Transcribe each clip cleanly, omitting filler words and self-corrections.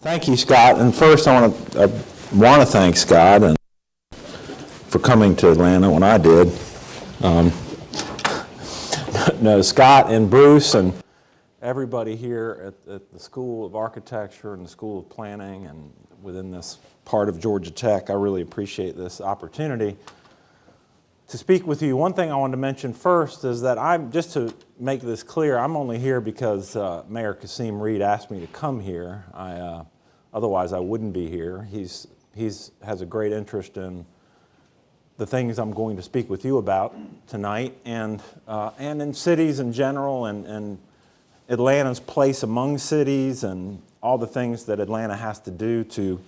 Thank you, Scott. And first, I want to thank Scott and for coming to Atlanta when I did. No, Scott and Bruce and everybody here at the School of Architecture and the School of Planning and within this part of Georgia Tech, I really appreciate this opportunity to speak with you. One thing I wanted to mention first is that just to make this clear, I'm only here because Mayor Kasim Reed asked me to come here. Otherwise I wouldn't be here. He has a great interest in the things I'm going to speak with you about tonight, and in cities in general, and Atlanta's place among cities, and all the things that Atlanta has to do to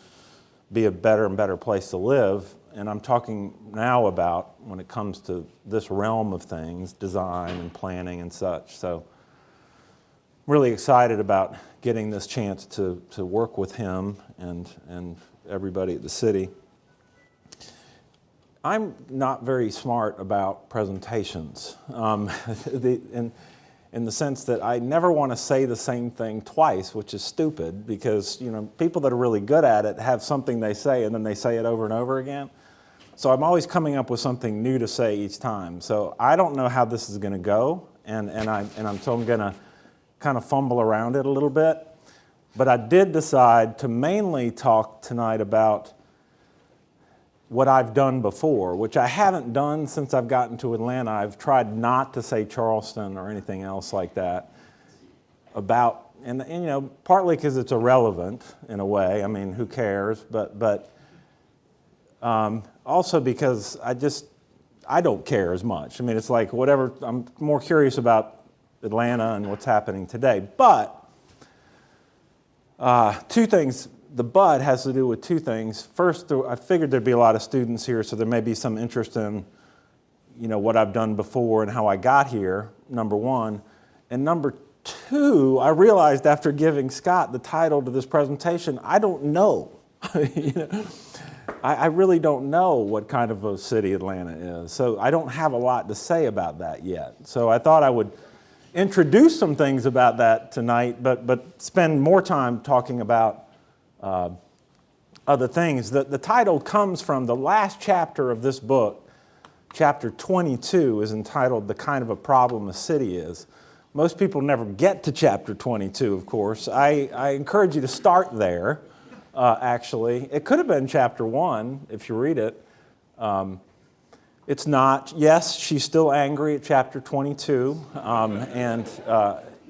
be a better and better place to live. And I'm talking now about when it comes to this realm of things, design and planning and such. So I'm really excited about getting this chance to work with him and everybody at the city. I'm not very smart about presentations in the sense that I never want to say the same thing twice, which is stupid because, you know, people that are really good at it have something they say and then they say it over and over again. So I'm always coming up with something new to say each time. So I don't know how this is going to go, so I'm going to kind of fumble around it a little bit. But I did decide to mainly talk tonight about what I've done before, which I haven't done since I've gotten to Atlanta. I've tried not to say Charleston or anything else like that and you know, partly because it's irrelevant in a way. I mean, who cares? But also because I don't care as much. I mean, it's like whatever, I'm more curious about Atlanta and what's happening today. But two things. The but has to do with two things. First, I figured there'd be a lot of students here, so there may be some interest in, you know, what I've done before and how I got here, number one. And number two, I realized after giving Scott the title to this presentation, I don't know. You know? I really don't know what kind of a city Atlanta is. So I don't have a lot to say about that yet. So I thought I would introduce some things about that tonight, but spend more time talking about other things. The title comes from the last chapter of this book. Chapter 22 is entitled "The Kind of a Problem a City Is." Most people never get to chapter 22, of course. I encourage you to start there, actually. It could have been chapter 1 if you read it. It's not. Yes, she's still angry at chapter 22,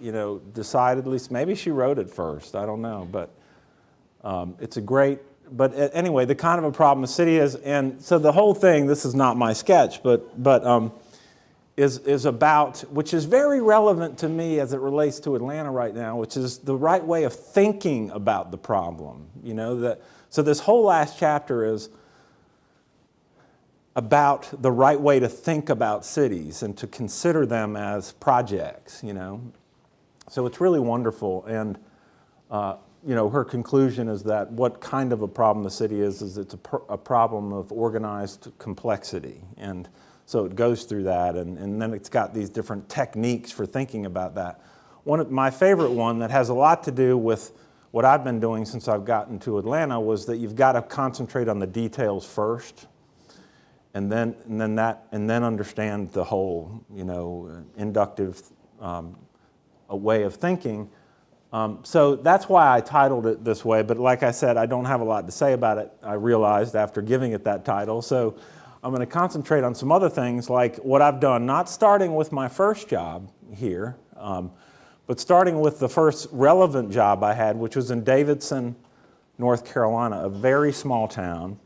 you know, decidedly, maybe she wrote it first, I don't know, but it's a great, but anyway, the kind of a problem a city is, and so the whole thing, this is not my sketch, but is about, which is very relevant to me as it relates to Atlanta right now, which is the right way of thinking about the problem, you know, so this whole last chapter is about the right way to think about cities and to consider them as projects, you know. So it's really wonderful, and you know, her conclusion is that what kind of a problem the city is it's a problem of organized complexity. And so it goes through that, and then it's got these different techniques for thinking about that. My favorite one that has a lot to do with what I've been doing since I've gotten to Atlanta was that you've got to concentrate on the details first, and then understand the whole, you know, inductive a way of thinking. So that's why I titled it this way, but like I said, I don't have a lot to say about it, I realized after giving it that title. So I'm going to concentrate on some other things like what I've done, not starting with my first job here, but starting with the first relevant job I had, which was in Davidson, North Carolina, a very small town.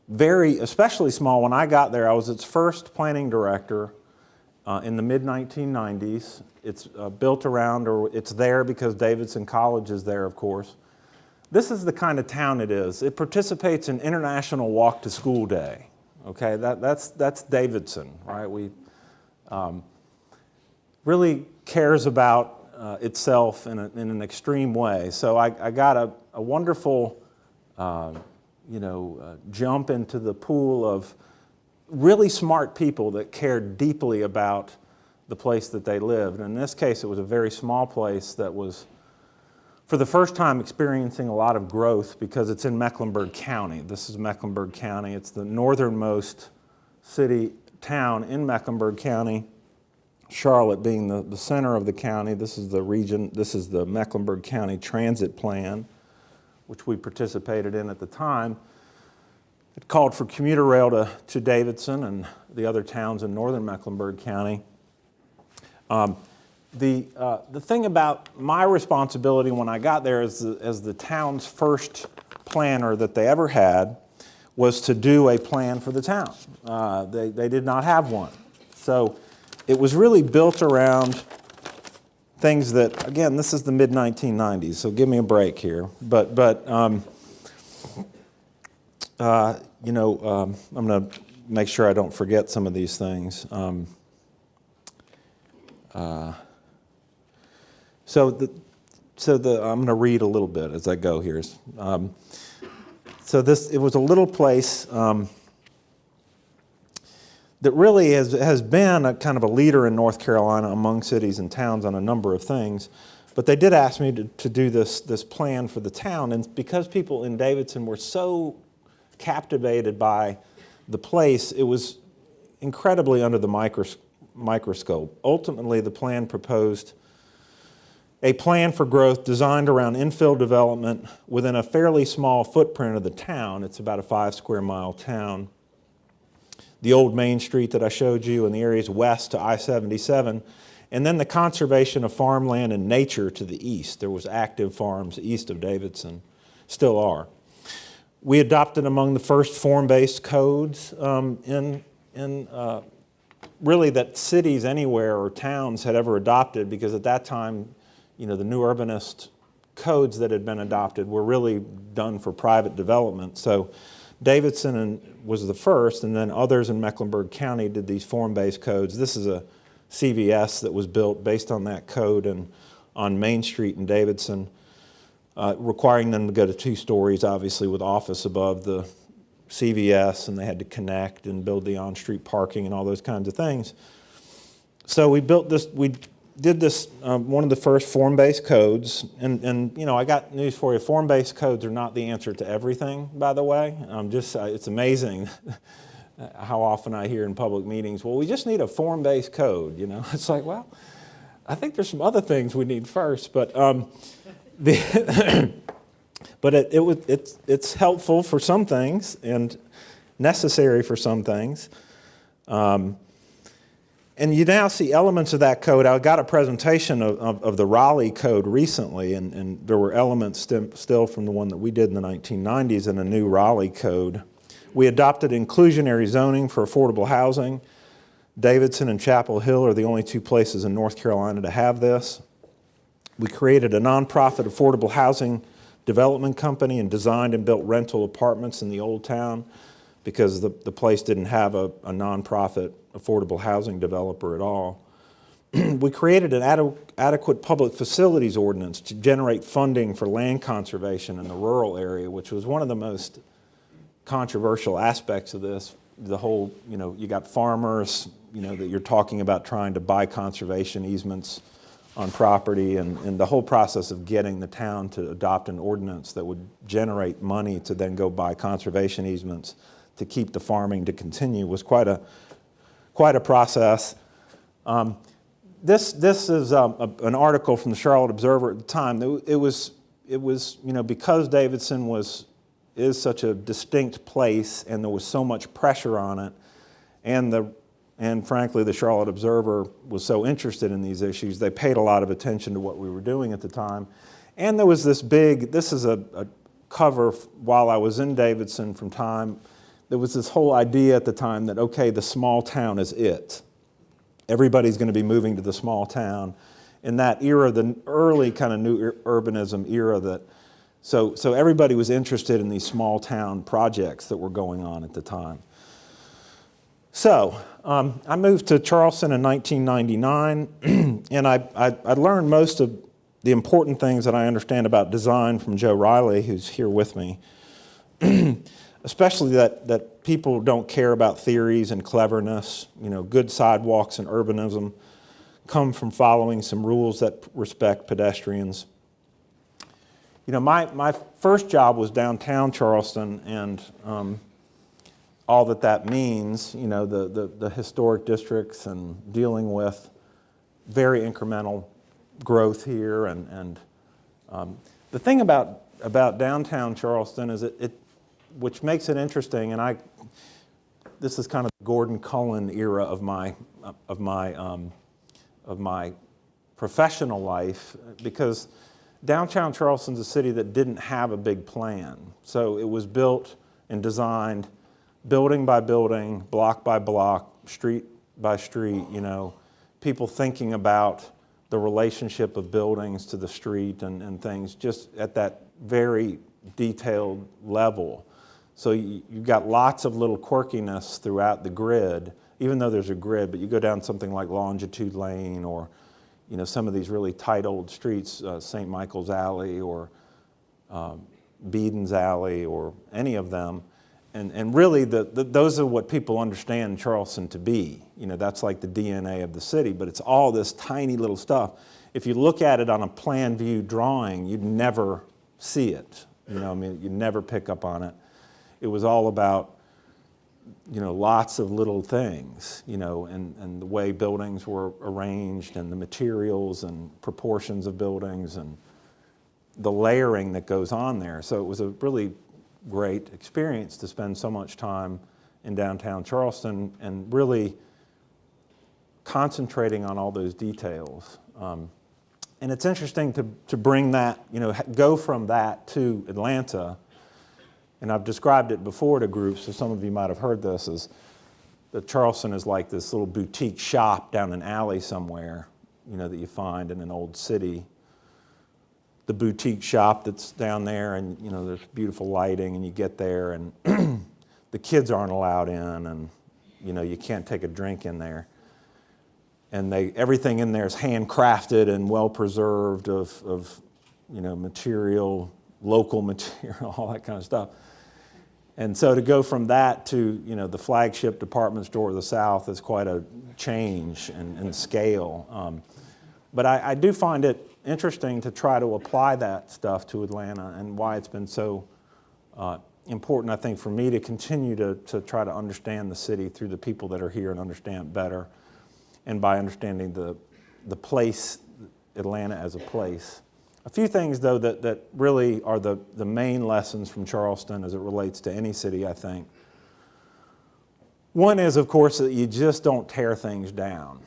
Especially small. When I got there, I was its first planning director in the mid-1990s. It's built around, or it's there because Davidson College is there, of course. This is the kind of town it is. It participates in International Walk to School Day. Okay, that's Davidson, right? We really cares about itself in an extreme way. So I got a wonderful, you know, jump into the pool of really smart people that cared deeply about the place that they lived. And in this case, it was a very small place that was for the first time experiencing a lot of growth because it's in Mecklenburg County. This is Mecklenburg County. It's the northernmost town in Mecklenburg County, Charlotte being the center of the county. This is the region, this is the Mecklenburg County Transit Plan, which we participated in at the time. It called for commuter rail to Davidson and the other towns in northern Mecklenburg County. The thing about my responsibility when I got there as the town's first planner that they ever had was to do a plan for the town. They did not have one. So it was really built around things that, again, this is the mid-1990s, so give me a break here. But you know, I'm going to make sure I don't forget some of these things. So I'm going to read a little bit as I go here. So it was a little place that really has been a kind of a leader in North Carolina among cities and towns on a number of things. But they did ask me to do this plan for the town, and because people in Davidson were so captivated by the place, it was incredibly under the microscope. Ultimately, the plan proposed a plan for growth designed around infill development within a fairly small footprint of the town. It's about a 5 square mile town. The old Main Street that I showed you and the areas west to I-77, and then the conservation of farmland and nature to the east. There was active farms east of Davidson, still are. We adopted among the first form-based codes really that cities anywhere or towns had ever adopted, because at that time, you know, the new urbanist codes that had been adopted were really done for private development. So Davidson was the first, and then others in Mecklenburg County did these form-based codes. This is a CVS that was built based on that code and on Main Street in Davidson, requiring them to go to 2 stories, obviously with office above the CVS, and they had to connect and build the on-street parking and all those kinds of things. So we built this, we did this, one of the first form-based codes, and you know, I got news for you. Form-based codes are not the answer to everything, by the way. It's amazing how often I hear in public meetings, well, we just need a form-based code, you know. It's like, well, I think there's some other things we need first, but but it's helpful for some things and necessary for some things. And you now see elements of that code. I got a presentation of the Raleigh Code recently, and there were elements still from the one that we did in the 1990s in a new Raleigh Code. We adopted inclusionary zoning for affordable housing. Davidson and Chapel Hill are the only 2 places in North Carolina to have this. We created a nonprofit affordable housing development company and designed and built rental apartments in the old town because the place didn't have a nonprofit affordable housing developer at all. We created an adequate public facilities ordinance to generate funding for land conservation in the rural area, which was one of the most controversial aspects of this. The whole, you know, you got farmers, you know, that you're talking about trying to buy conservation easements on property, and the whole process of getting the town to adopt an ordinance that would generate money to then go buy conservation easements to keep the farming to continue was quite a process. This is an article from the Charlotte Observer at the time. It was you know, because Davidson is such a distinct place and there was so much pressure on it, and frankly the Charlotte Observer was so interested in these issues, they paid a lot of attention to what we were doing at the time. And there was this is a cover while I was in Davidson from time. There was this whole idea at the time that, okay, the small town is it. Everybody's going to be moving to the small town. In that era, the early kind of new urbanism era, so everybody was interested in these small town projects that were going on at the time. So I moved to Charleston in 1999, and I learned most of the important things that I understand about design from Joe Riley, who's here with me. Especially that people don't care about theories and cleverness. You know, good sidewalks and urbanism come from following some rules that respect pedestrians. my first job was downtown Charleston, and all that means, the historic districts and dealing with very incremental growth here. And the thing about downtown Charleston is which makes it interesting, and this is kind of the Gordon Cullen era of my professional life, because downtown Charleston's a city that didn't have a big plan. So it was built and designed building by building, block by block, street by street, people thinking about the relationship of buildings to the street and things just at that very detailed level. So you've got lots of little quirkiness throughout the grid, even though there's a grid, but you go down something like Longitude Lane or some of these really tight old streets, St. Michael's Alley or Beden's Alley or any of them. And really, those are what people understand Charleston to be. That's like the DNA of the city, but it's all this tiny little stuff. If you look at it on a plan view drawing, you'd never see it. You'd never pick up on it. It was all about, lots of little things, and the way buildings were arranged and the materials and proportions of buildings and the layering that goes on there. So it was a really great experience to spend so much time in downtown Charleston and really concentrating on all those details. And it's interesting to bring that, go from that to Atlanta. And I've described it before to groups, so some of you might have heard this, is that Charleston is like this little boutique shop down an alley somewhere, that you find in an old city. The boutique shop that's down there, and there's beautiful lighting, and you get there, and the kids aren't allowed in, and you can't take a drink in there. And everything in there is handcrafted and well preserved of material, local material, all that kind of stuff. And so to go from that to the flagship department store of the South is quite a change in scale. But I do find it interesting to try to apply that stuff to Atlanta, and why it's been so important, I think, for me to continue to try to understand the city through the people that are here and understand better, and by understanding the place, Atlanta as a place. A few things, though, that really are the main lessons from Charleston as it relates to any city, I think. One is, of course, that you just don't tear things down.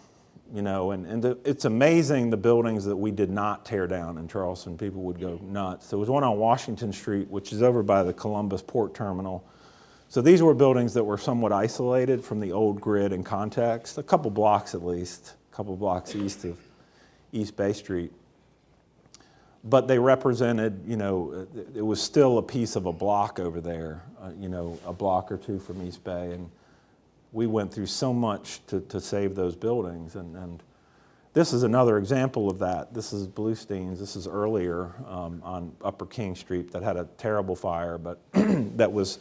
It's amazing the buildings that we did not tear down in Charleston. People would go nuts. There was one on Washington Street, which is over by the Columbus Port Terminal. So these were buildings that were somewhat isolated from the old grid and context, a couple blocks at least, a couple blocks east of East Bay Street. But they represented, it was still a piece of a block over there, a block or two from East Bay. And we went through so much to save those buildings. And this is another example of that. This is Bluestein's. This is earlier on Upper King Street that had a terrible fire, but that was,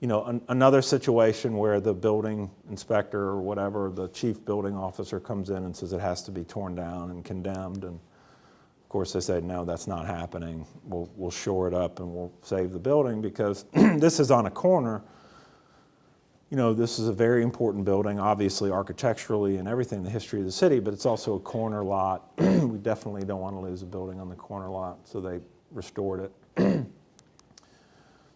another situation where the building inspector or whatever, the chief building officer comes in and says it has to be torn down and condemned. And of course they said, no, that's not happening. We'll shore it up and we'll save the building, because this is on a corner. This is a very important building, obviously architecturally and everything, the history of the city, but it's also a corner lot. We definitely don't want to lose a building on the corner lot, so they restored it.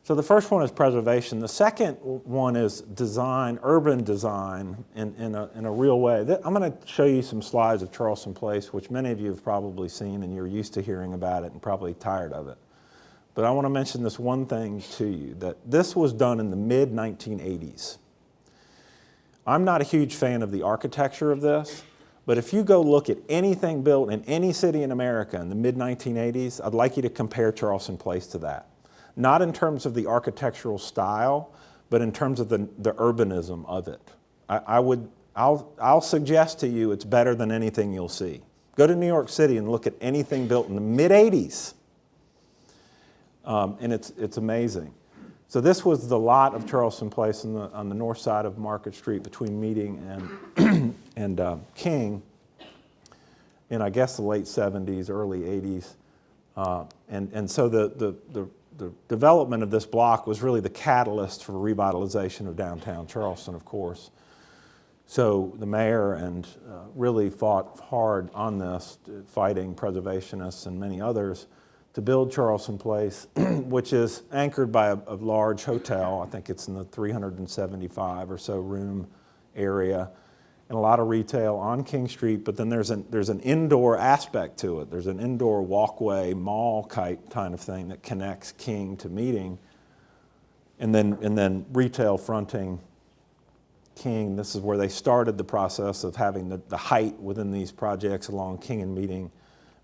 So the first one is preservation. The second one is design, urban design in a real way. I'm going to show you some slides of Charleston Place, which many of you have probably seen and you're used to hearing about it and probably tired of it. But I want to mention this one thing to you, that this was done in the mid-1980s. I'm not a huge fan of the architecture of this, but if you go look at anything built in any city in America in the mid-1980s, I'd like you to compare Charleston Place to that. Not in terms of the architectural style, but in terms of the urbanism of it. I'll suggest to you it's better than anything you'll see. Go to New York City and look at anything built in the mid-80s, and it's amazing. So this was the lot of Charleston Place on the north side of Market Street between Meeting and King in, I guess, the late 70s, early 80s. And so the development of this block was really the catalyst for revitalization of downtown Charleston, of course. So the mayor and really fought hard on this, fighting preservationists and many others, to build Charleston Place, which is anchored by a large hotel. I think it's in the 375 or so room area, and a lot of retail on King Street. But then there's an indoor aspect to it. There's an indoor walkway, mall kind of thing that connects King to Meeting, and then retail fronting King. This is where they started the process of having the height within these projects along King and Meeting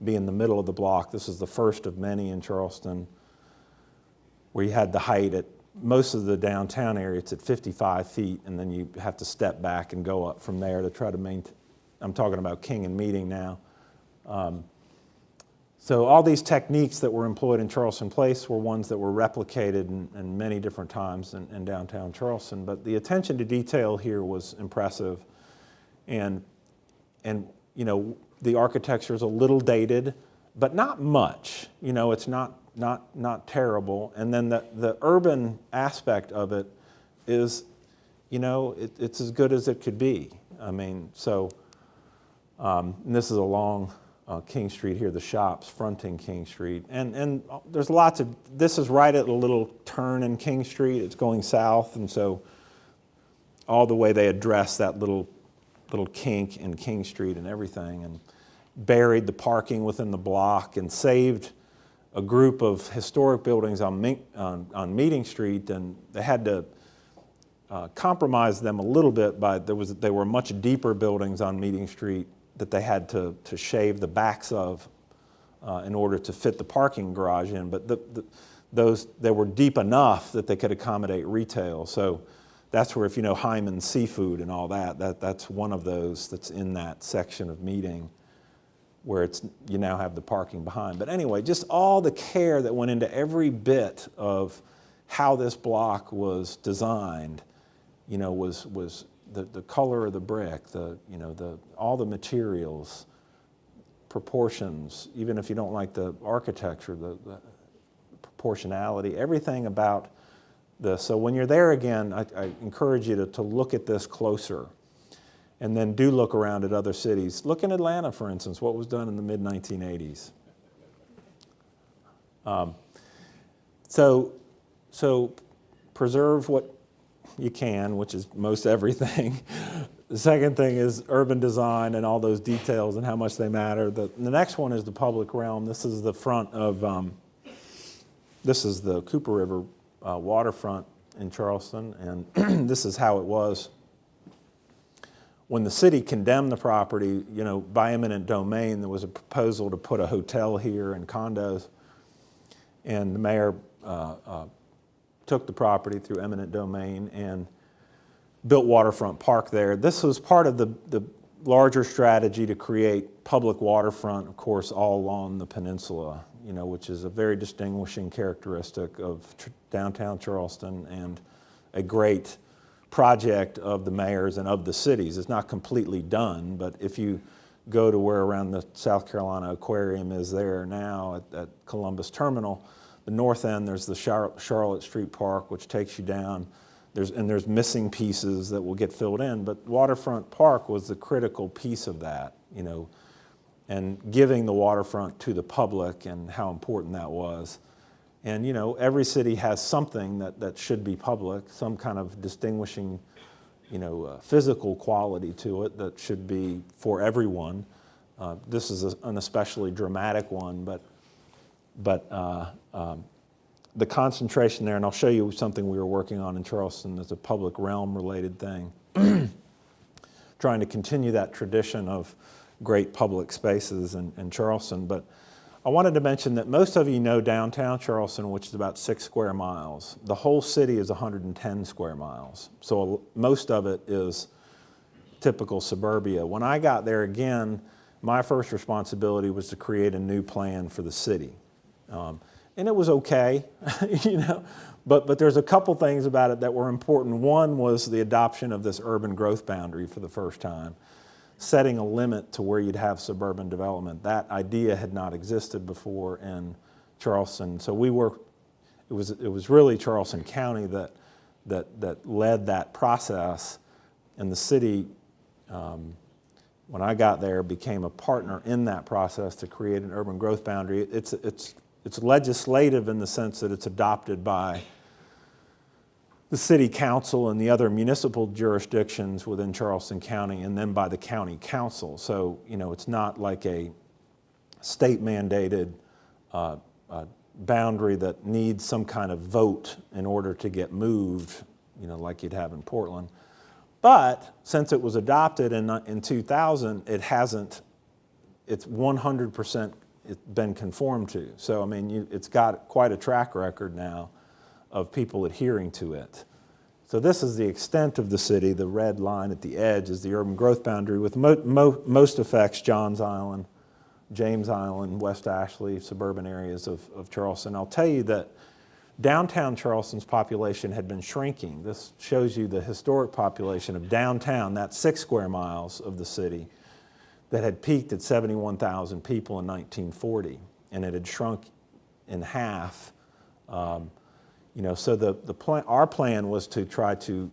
be in the middle of the block. This is the first of many in Charleston where you had the height at most of the downtown area. It's at 55 feet, and then you have to step back and go up from there to try to maintain. I'm talking about King and Meeting now. So all these techniques that were employed in Charleston Place were ones that were replicated in many different times in downtown Charleston. But the attention to detail here was impressive, and you know, the architecture is a little dated, but not much. You know, it's not terrible. And then the urban aspect of it is, you know, it's as good as it could be. I mean, so and this is along King Street here, the shops fronting King Street. And there's lots of, this is right at a little turn in King Street. It's going south, and so all the way they address that little kink in King Street and everything, and buried the parking within the block and saved a group of historic buildings on Meeting Street, and they had to compromise them a little bit by, they were much deeper buildings on Meeting Street that they had to shave the backs of in order to fit the parking garage in, but they were deep enough that they could accommodate retail. So that's where, if you know Hyman's Seafood and all that's one of those that's in that section of Meeting, where you now have the parking behind. But anyway, just all the care that went into every bit of how this block was designed, you know, was the color of the brick, all the materials, proportions, even if you don't like the architecture, the proportionality, everything about this. So when you're there again, I encourage you to look at this closer. And then do look around at other cities. Look in Atlanta, for instance, what was done in the mid-1980s. So preserve what you can, which is most everything. The second thing is urban design and all those details and how much they matter. The next one is the public realm. This is the front of, this is the Cooper River waterfront in Charleston, and this is how it was when the city condemned the property, you know, by eminent domain. There was a proposal to put a hotel here and condos, and the mayor took the property through eminent domain and built Waterfront Park there. This was part of the larger strategy to create public waterfront, of course, all along the peninsula, you know, which is a very distinguishing characteristic of downtown Charleston and a great project of the mayors and of the cities. It's not completely done, but if you go to where around the South Carolina Aquarium is there now at Columbus Terminal, the north end, there's the Charlotte Street Park, which takes you down. There's missing pieces that will get filled in, but Waterfront Park was the critical piece of that, you know, and giving the waterfront to the public and how important that was. And, you know, every city has something that should be public, some kind of distinguishing, you know, physical quality to it that should be for everyone. This is an especially dramatic one, but the concentration there, and I'll show you something we were working on in Charleston that's a public realm related thing, trying to continue that tradition of great public spaces in Charleston. But I wanted to mention that most of you know downtown Charleston, which is about 6 square miles. The whole city is 110 square miles. So most of it is typical suburbia. When I got there again, my first responsibility was to create a new plan for the city. And it was okay, you know, but there's a couple things about it that were important. One was the adoption of this urban growth boundary for the first time, setting a limit to where you'd have suburban development. That idea had not existed before, and Charleston. So it was really Charleston County that led that process, and the city, when I got there, became a partner in that process to create an urban growth boundary. It's legislative in the sense that it's adopted by the city council and the other municipal jurisdictions within Charleston County, and then by the county council. So, it's not like a state mandated boundary that needs some kind of vote in order to get moved, like you'd have in Portland. But since it was adopted in 2000, it's 100% been conformed to. So, it's got quite a track record now of people adhering to it. So this is the extent of the city. The red line at the edge is the urban growth boundary, with most effects Johns Island, James Island, West Ashley, suburban areas of Charleston. I'll tell you that downtown Charleston's population had been shrinking. This shows you the historic population of downtown, that's 6 square miles of the city, that had peaked at 71,000 people in 1940, and it had shrunk in half. So our plan was to try to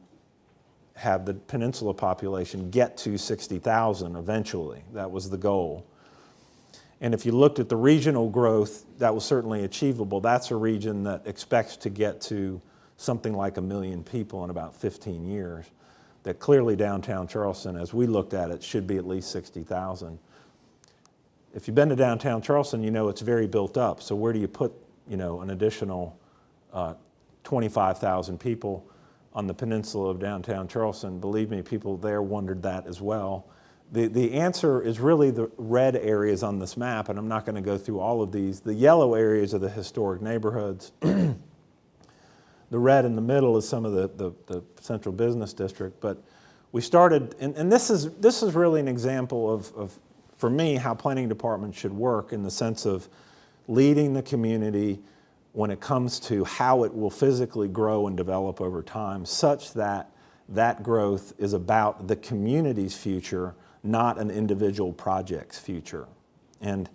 have the peninsula population get to 60,000 eventually. That was the goal. And if you looked at the regional growth, that was certainly achievable. That's a region that expects to get to something like 1 million people in about 15 years. That clearly downtown Charleston, as we looked at it, should be at least 60,000. If you've been to downtown Charleston, it's very built up. So where do you put, an additional 25,000 people on the peninsula of downtown Charleston? Believe me, people there wondered that as well. The answer is really the red areas on this map, and I'm not going to go through all of these. The yellow areas are the historic neighborhoods. The red in the middle is some of the central business district. But we started, and this is really an example of, for me, how planning departments should work, in the sense of leading the community when it comes to how it will physically grow and develop over time, such that that growth is about the community's future, not an individual project's future. And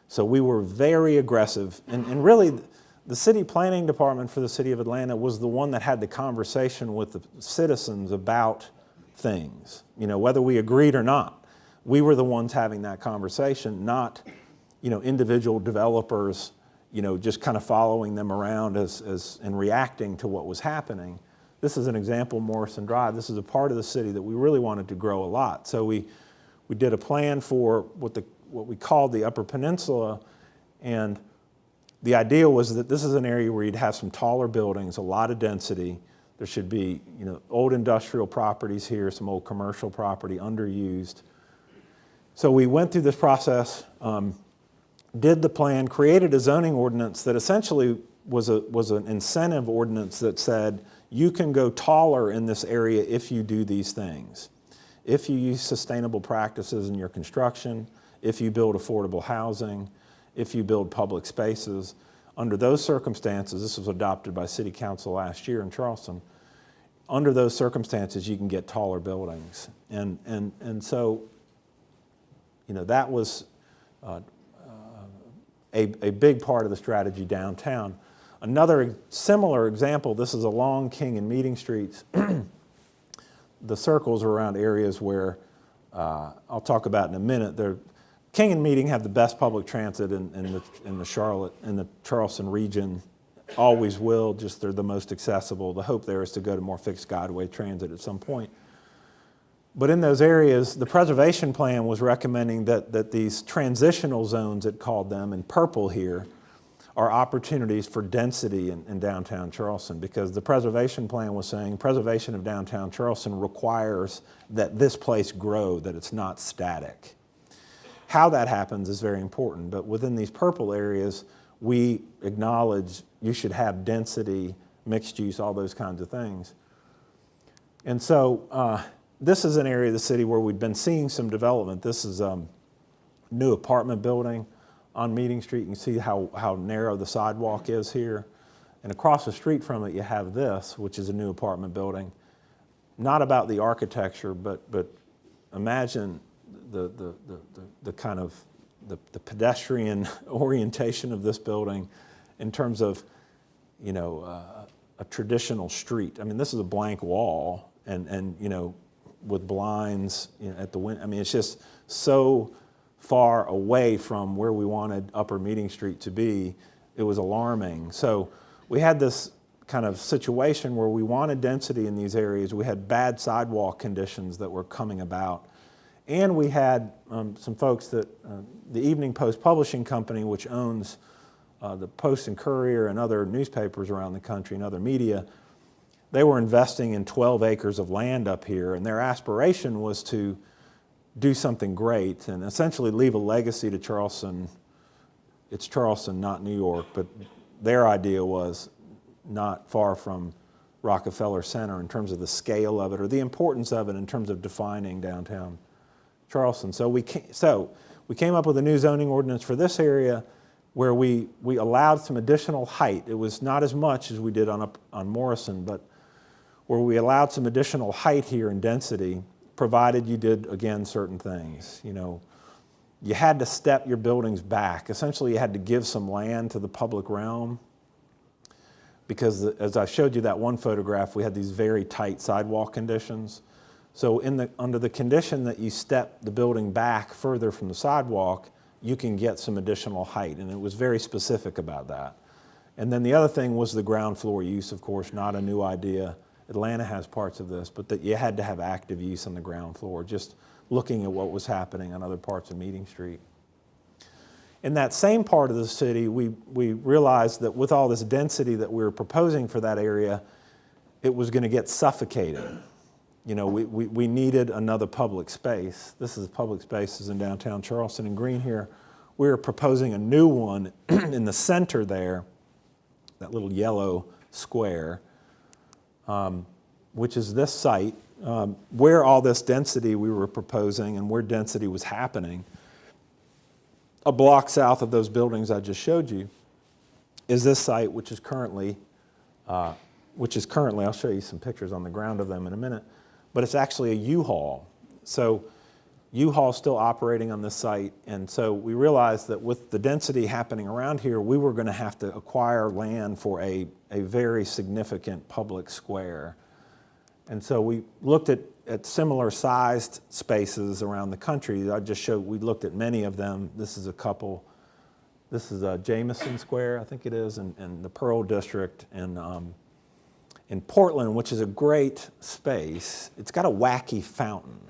so we were very aggressive, and really the city planning department for the city of Atlanta was the one that had the conversation with the citizens about things, whether we agreed or not. We were the ones having that conversation, not, individual developers, just kind of following them around and reacting to what was happening. This is an example, Morrison Drive. This is a part of the city that we really wanted to grow a lot. So we did a plan for what we called the Upper Peninsula, and the idea was that this is an area where you'd have some taller buildings, a lot of density. There should be, old industrial properties here, some old commercial property, underused. So we went through this process, did the plan, created a zoning ordinance that essentially was an incentive ordinance that said, you can go taller in this area if you do these things. If you use sustainable practices in your construction, if you build affordable housing, if you build public spaces. Under those circumstances, this was adopted by City Council last year in Charleston, under those circumstances you can get taller buildings. And so, that was a big part of the strategy downtown. Another similar example, this is along King and Meeting Streets. The circles are around areas where, I'll talk about in a minute, King and Meeting have the best public transit in the Charleston region, always will, just they're the most accessible. The hope there is to go to more fixed guideway transit at some point. But in those areas, the preservation plan was recommending that these transitional zones, it called them, in purple here, are opportunities for density in downtown Charleston, because the preservation plan was saying preservation of downtown Charleston requires that this place grow, that it's not static. How that happens is very important, but within these purple areas, we acknowledge you should have density, mixed use, all those kinds of things. And so this is an area of the city where we've been seeing some development. This is a new apartment building on Meeting Street. You can see how narrow the sidewalk is here. And across the street from it, you have this, which is a new apartment building. Not about the architecture, but imagine the kind of the pedestrian orientation of this building in terms of, a traditional street. I mean, this is a blank wall and with blinds at the window. I mean, it's just so far away from where we wanted Upper Meeting Street to be. It was alarming. So we had this kind of situation where we wanted density in these areas. We had bad sidewalk conditions that were coming about. And we had some folks that, the Evening Post Publishing Company, which owns the Post and Courier and other newspapers around the country and other media, they were investing in 12 acres of land up here, and their aspiration was to do something great and essentially leave a legacy to Charleston. It's Charleston, not New York, but their idea was not far from Rockefeller Center in terms of the scale of it or the importance of it in terms of defining downtown Charleston. So we came up with a new zoning ordinance for this area where we allowed some additional height. It was not as much as we did on Morrison, but where we allowed some additional height here in density, provided you did, again, certain things. You had to step your buildings back. Essentially, you had to give some land to the public realm because, as I showed you that one photograph, we had these very tight sidewalk conditions. So under the condition that you step the building back further from the sidewalk, you can get some additional height, and it was very specific about that. And then the other thing was the ground floor use, of course, not a new idea. Atlanta has parts of this, but that you had to have active use on the ground floor, just looking at what was happening on other parts of Meeting Street. In that same part of the city, we realized that with all this density that we were proposing for that area, it was going to get suffocated. We needed another public space. This is public spaces in downtown Charleston. In green here, we were proposing a new one in the center there, that little yellow square, which is this site, where all this density we were proposing and where density was happening. A block south of those buildings I just showed you is this site, which is currently, I'll show you some pictures on the ground of them in a minute, but it's actually a U-Haul. So U-Haul's still operating on this site, and so we realized that with the density happening around here, we were going to have to acquire land for a very significant public square. And so we looked at similar sized spaces around the country. I just showed, we looked at many of them. This is a couple. This is Jameson Square, I think it is, in the Pearl District in Portland, which is a great space. It's got a wacky fountain,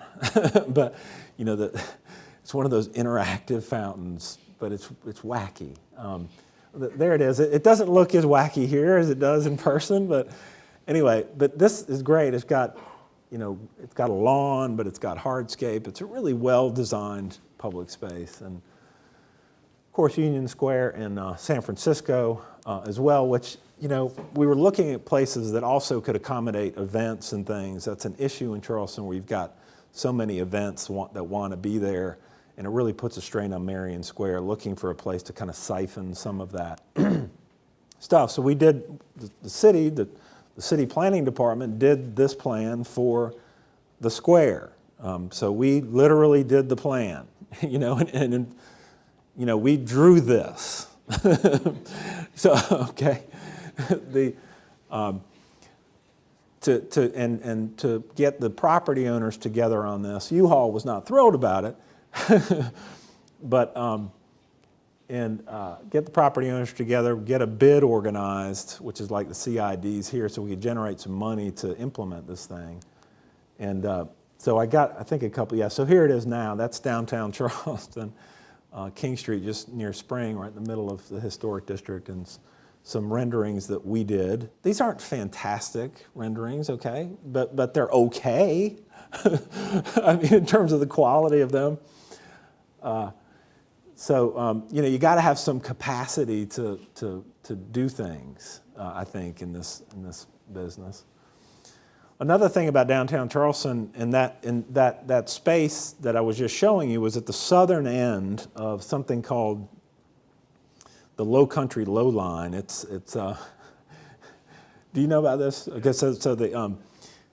but it's one of those interactive fountains, but it's wacky. There it is. It doesn't look as wacky here as it does in person, but anyway, but this is great. It's got, it's got a lawn, but it's got hardscape. It's a really well-designed public space. And of course, Union Square in San Francisco as well, which, we were looking at places that also could accommodate events and things. That's an issue in Charleston where you've got so many events that want to be there, and it really puts a strain on Marion Square, looking for a place to kind of siphon some of that stuff. So we did, the city planning department did this plan for the square. So we literally did the plan, and we drew this. So, okay. To get the property owners together on this, U-Haul was not thrilled about it, but get the property owners together, get a bid organized, which is like the CIDs here, so we could generate some money to implement this thing. And so I think a couple, so here it is now. That's downtown Charleston, King Street, just near Spring, right in the middle of the historic district, and some renderings that we did. These aren't fantastic renderings, okay, but they're okay. I mean, in terms of the quality of them. You got to have some capacity to do things, I think, in this business. Another thing about downtown Charleston, and that space that I was just showing you was at the southern end of something called the Low Country Low Line. Do you know about this? I guess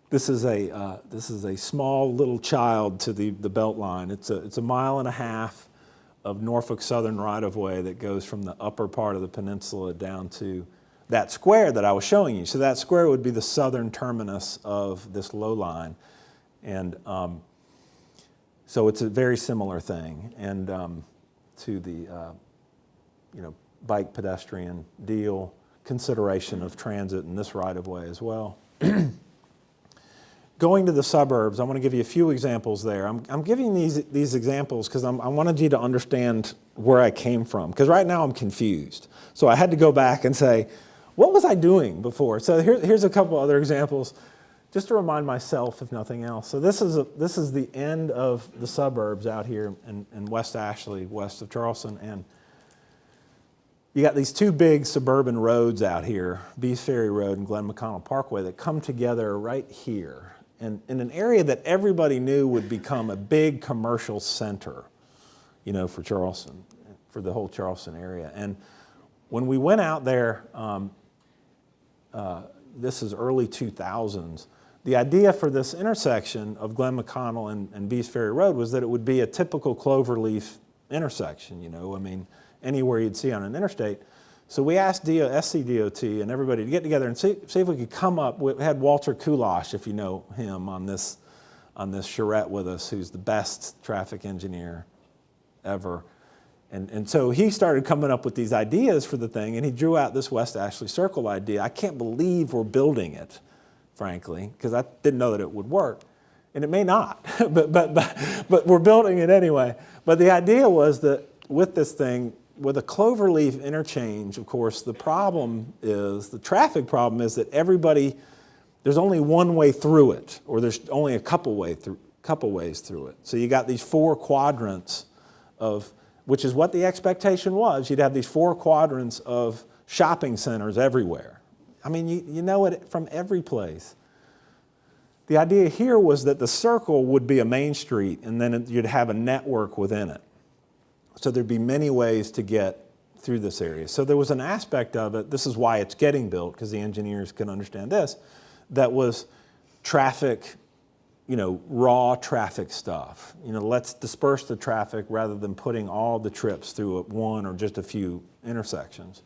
this is a small little child to the Belt Line. It's a mile and a half Norfolk Southern right-of-way that goes from the upper part of the peninsula down to that square that I was showing you. So that square would be the southern terminus of this low line. And so it's a very similar thing. And to the bike pedestrian deal, consideration of transit in this right-of-way as well. Going to the suburbs, I want to give you a few examples there. I'm giving these examples because I wanted you to understand where I came from, because right now I'm confused. So I had to go back and say, what was I doing before? So here's a couple other examples, just to remind myself, if nothing else. So this is the end of the suburbs out here in West Ashley, west of Charleston, and you got these two big suburban roads out here, Bees Ferry Road and Glen McConnell Parkway, that come together right here in an area that everybody knew would become a big commercial center, for Charleston, for the whole Charleston area. And when we went out there, this is early 2000s, the idea for this intersection of Glen McConnell and Bees Ferry Road was that it would be a typical cloverleaf intersection, anywhere you'd see on an interstate. So we asked SCDOT and everybody to get together and see if we could come up. We had Walter Kulash, if you know him, on this charrette with us, who's the best traffic engineer ever. And so he started coming up with these ideas for the thing, and he drew out this West Ashley Circle idea. I can't believe we're building it, frankly, because I didn't know that it would work. And it may not, but we're building it anyway. But the idea was that with this thing, with a cloverleaf interchange, of course, the traffic problem is that there's only one way through it, or there's only a couple ways through it. So you got these four quadrants which is what the expectation was. You'd have these four quadrants of shopping centers everywhere. You know it from every place. The idea here was that the circle would be a main street, and then you'd have a network within it. So there'd be many ways to get through this area. So there was an aspect of it, this is why it's getting built, because the engineers can understand this, that was traffic, raw traffic stuff. Let's disperse the traffic rather than putting all the trips through one or just a few intersections.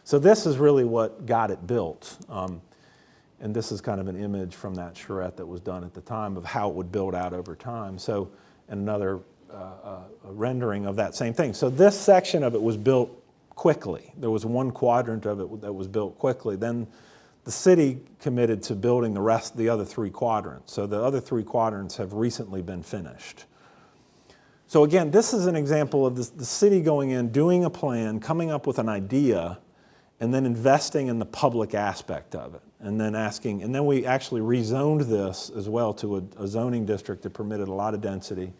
So this is really what got it built. And this is kind of an image from that charrette that was done at the time of how it would build out over time. So another a rendering of that same thing. So this section of it was built quickly. There was one quadrant of it that was built quickly. Then the city committed to building the other three quadrants. So the other three quadrants have recently been finished. So again, this is an example of the city going in, doing a plan, coming up with an idea, and then investing in the public aspect of it. And then we actually rezoned this as well to a zoning district that permitted a lot of density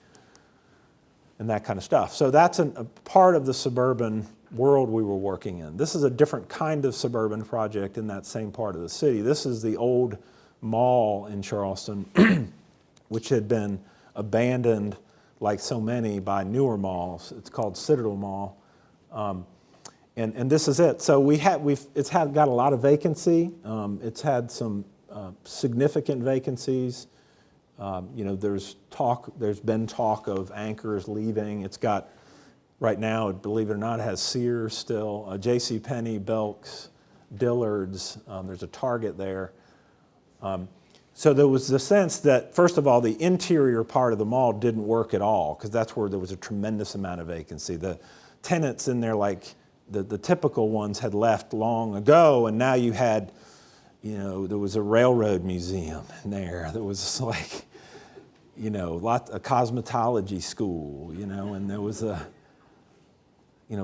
and that kind of stuff. So that's a part of the suburban world we were working in. This is a different kind of suburban project in that same part of the city. This is the old mall in Charleston, which had been abandoned, like so many, by newer malls. It's called Citadel Mall. And this is it. So it's got a lot of vacancy. It's had some significant vacancies. There's been talk of anchors leaving. It's got, right now, believe it or not, it has Sears still, JCPenney, Belk's, Dillard's. There's a Target there. So there was the sense that, first of all, the interior part of the mall didn't work at all, because that's where there was a tremendous amount of vacancy. The tenants in there, like the typical ones, had left long ago, and now you had, there was a railroad museum in there. There was like, a cosmetology school, and there was a,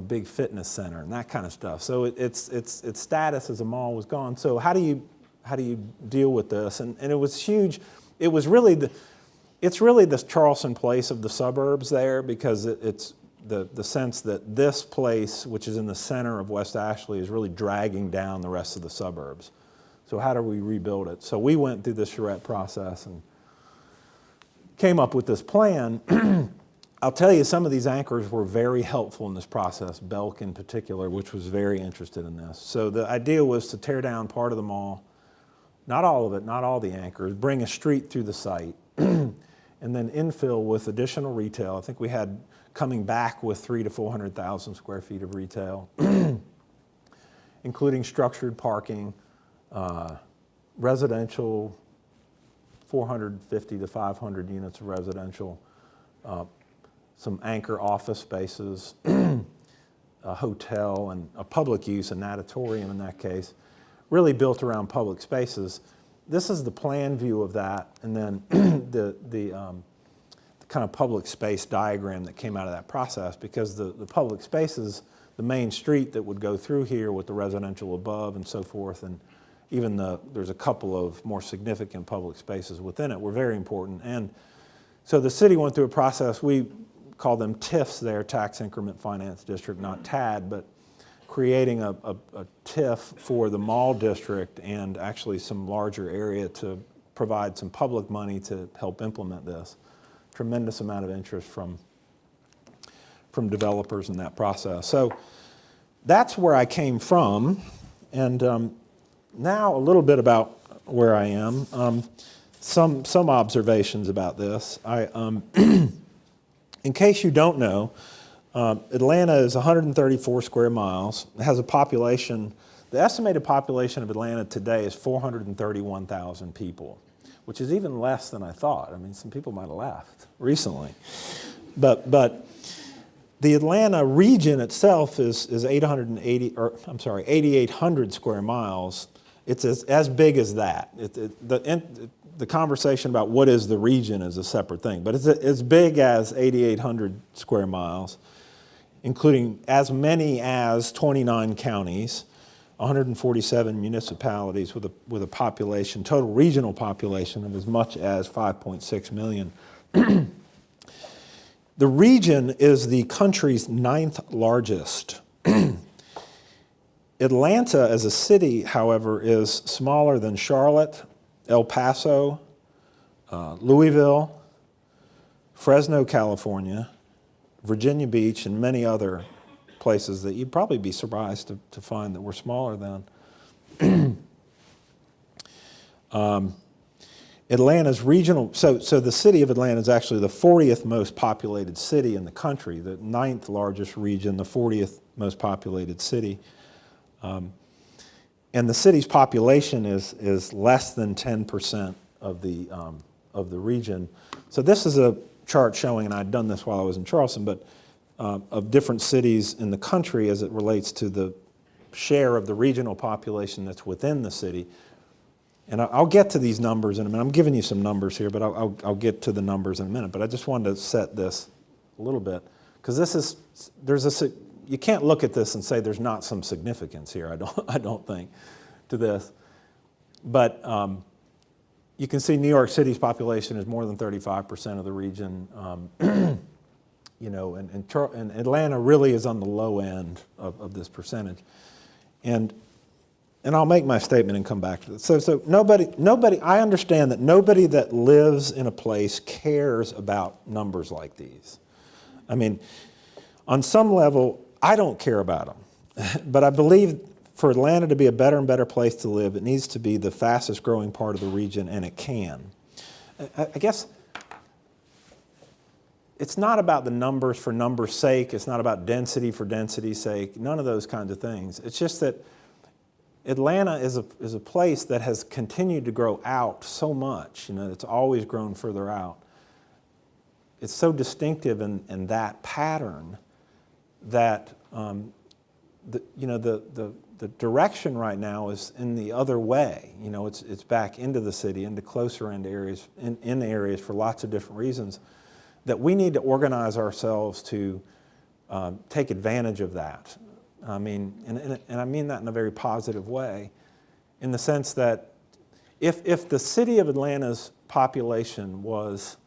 big fitness center and that kind of stuff. So its status as a mall was gone. So how do you deal with this? And it was huge. It was really it's really the Charleston place of the suburbs there, because it's the sense that this place, which is in the center of West Ashley, is really dragging down the rest of the suburbs. So how do we rebuild it? So we went through the charrette process and came up with this plan. I'll tell you, some of these anchors were very helpful in this process, Belk in particular, which was very interested in this. So the idea was to tear down part of the mall, not all of it, not all the anchors, bring a street through the site, and then infill with additional retail. I think we had coming back with 300,000 to 400,000 square feet of retail, including structured parking, residential, 450 to 500 units of residential, some anchor office spaces, a hotel, and a public use, a natatorium in that case, really built around public spaces. This is the plan view of that, and then the kind of public space diagram that came out of that process, because the public spaces, the main street that would go through here with the residential above and so forth, and even there's a couple of more significant public spaces within it, were very important. And so the city went through a process. We call them TIFs there, Tax Increment Finance District, not TAD, but creating a TIF for the mall district and actually some larger area to provide some public money to help implement this. Tremendous amount of interest from developers in that process. So that's where I came from, and now a little bit about where I am. Some observations about this. In case you don't know, Atlanta is 134 square miles. It has a population, the estimated population of Atlanta today is 431,000 people, which is even less than I thought. I mean, some people might have left recently. But the Atlanta region itself is 8,800 square miles. It's as big as that. The conversation about what is the region is a separate thing, but it's as big as 8,800 square miles, including as many as 29 counties, 147 municipalities with a population, total regional population of as much as 5.6 million. The region is the country's 9th largest. Atlanta as a city, however, is smaller than Charlotte, El Paso, Louisville, Fresno, California, Virginia Beach, and many other places that you'd probably be surprised to find that were smaller than. Atlanta's regional, so the city of Atlanta is actually the 40th most populated city in the country, the 9th largest region, the 40th most populated city. And the city's population is less than 10% of the region. So this is a chart showing, and I'd done this while I was in Charleston, but of different cities in the country as it relates to the share of the regional population that's within the city. And I'll get to these numbers in a minute. I'm giving you some numbers here, but I'll get to the numbers in a minute. But I just wanted to set this a little bit, because you can't look at this and say there's not some significance here. I don't think to this, but you can see New York City's population is more than 35% of the region. You know, and Atlanta really is on the low end of this percentage, and I'll make my statement and come back to this. So nobody. I understand that nobody that lives in a place cares about numbers like these. I mean, on some level, I don't care about them, but I believe for Atlanta to be a better and better place to live, it needs to be the fastest growing part of the region, and it can. I guess it's not about the numbers for numbers' sake. It's not about density for density's sake. None of those kinds of things. It's just that Atlanta is a place that has continued to grow out so much. You know, it's always grown further out. It's so distinctive in that pattern that the direction right now is in the other way. You know, it's back into the city, into closer end areas, in areas for lots of different reasons, that we need to organize ourselves to take advantage of that. I mean, and I mean that in a very positive way, in the sense that if the city of Atlanta's population was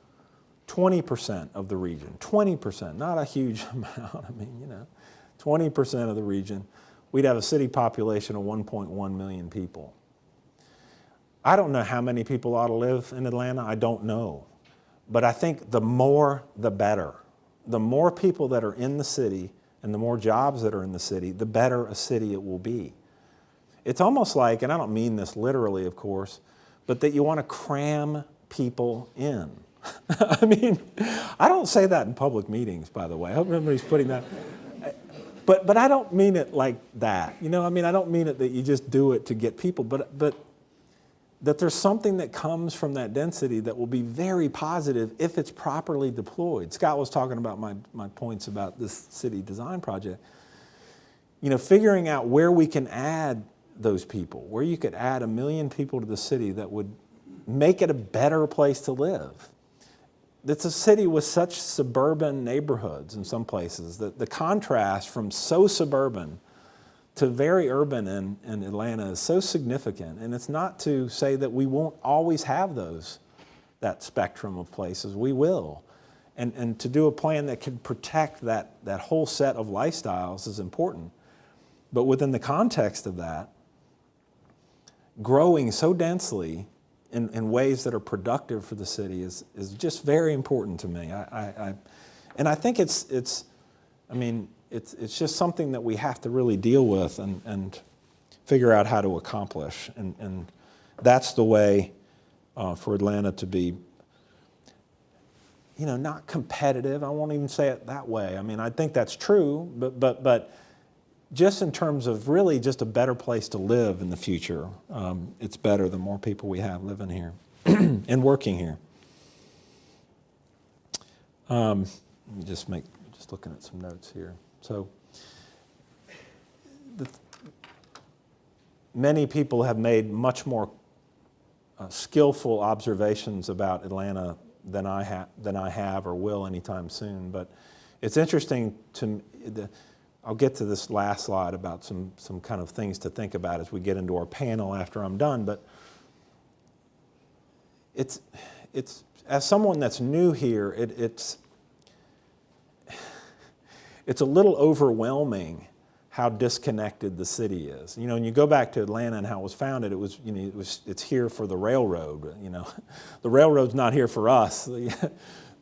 20% of the region, 20%, not a huge amount, I mean, you know, 20% of the region, we'd have a city population of 1.1 million people. I don't know how many people ought to live in Atlanta, I don't know. But I think the more, the better. The more people that are in the city and the more jobs that are in the city, the better a city it will be. It's almost like, and I don't mean this literally, of course, but that you want to cram people in. I mean, I don't say that in public meetings, by the way. I hope everybody's putting that. But I don't mean it like that. You know, I mean, I don't mean it that you just do it to get people, but that there's something that comes from that density that will be very positive if it's properly deployed. Scott was talking about my points about this city design project. You know, figuring out where we can add those people, where you could add 1 million people to the city that would make it a better place to live. It's a city with such suburban neighborhoods in some places that the contrast from so suburban to very urban in Atlanta is so significant. And it's not to say that we won't always have that spectrum of places. We will. And to do a plan that can protect that whole set of lifestyles is important. But within the context of that, growing so densely in ways that are productive for the city is just very important to me. And I think it's just something that we have to really deal with and figure out how to accomplish. And that's the way for Atlanta to be, you know, not competitive. I won't even say it that way. I mean, I think that's true, but just in terms of really just a better place to live in the future, it's better the more people we have living here and working here. Let me just looking at some notes here. So many people have made much more skillful observations about Atlanta than I have or will anytime soon. But it's interesting to I'll get to this last slide about some kind of things to think about as we get into our panel after I'm done. But it's as someone that's new here, it's a little overwhelming how disconnected the city is. You know, when you go back to Atlanta and how it was founded, it's here for the railroad. You know, the railroad's not here for us.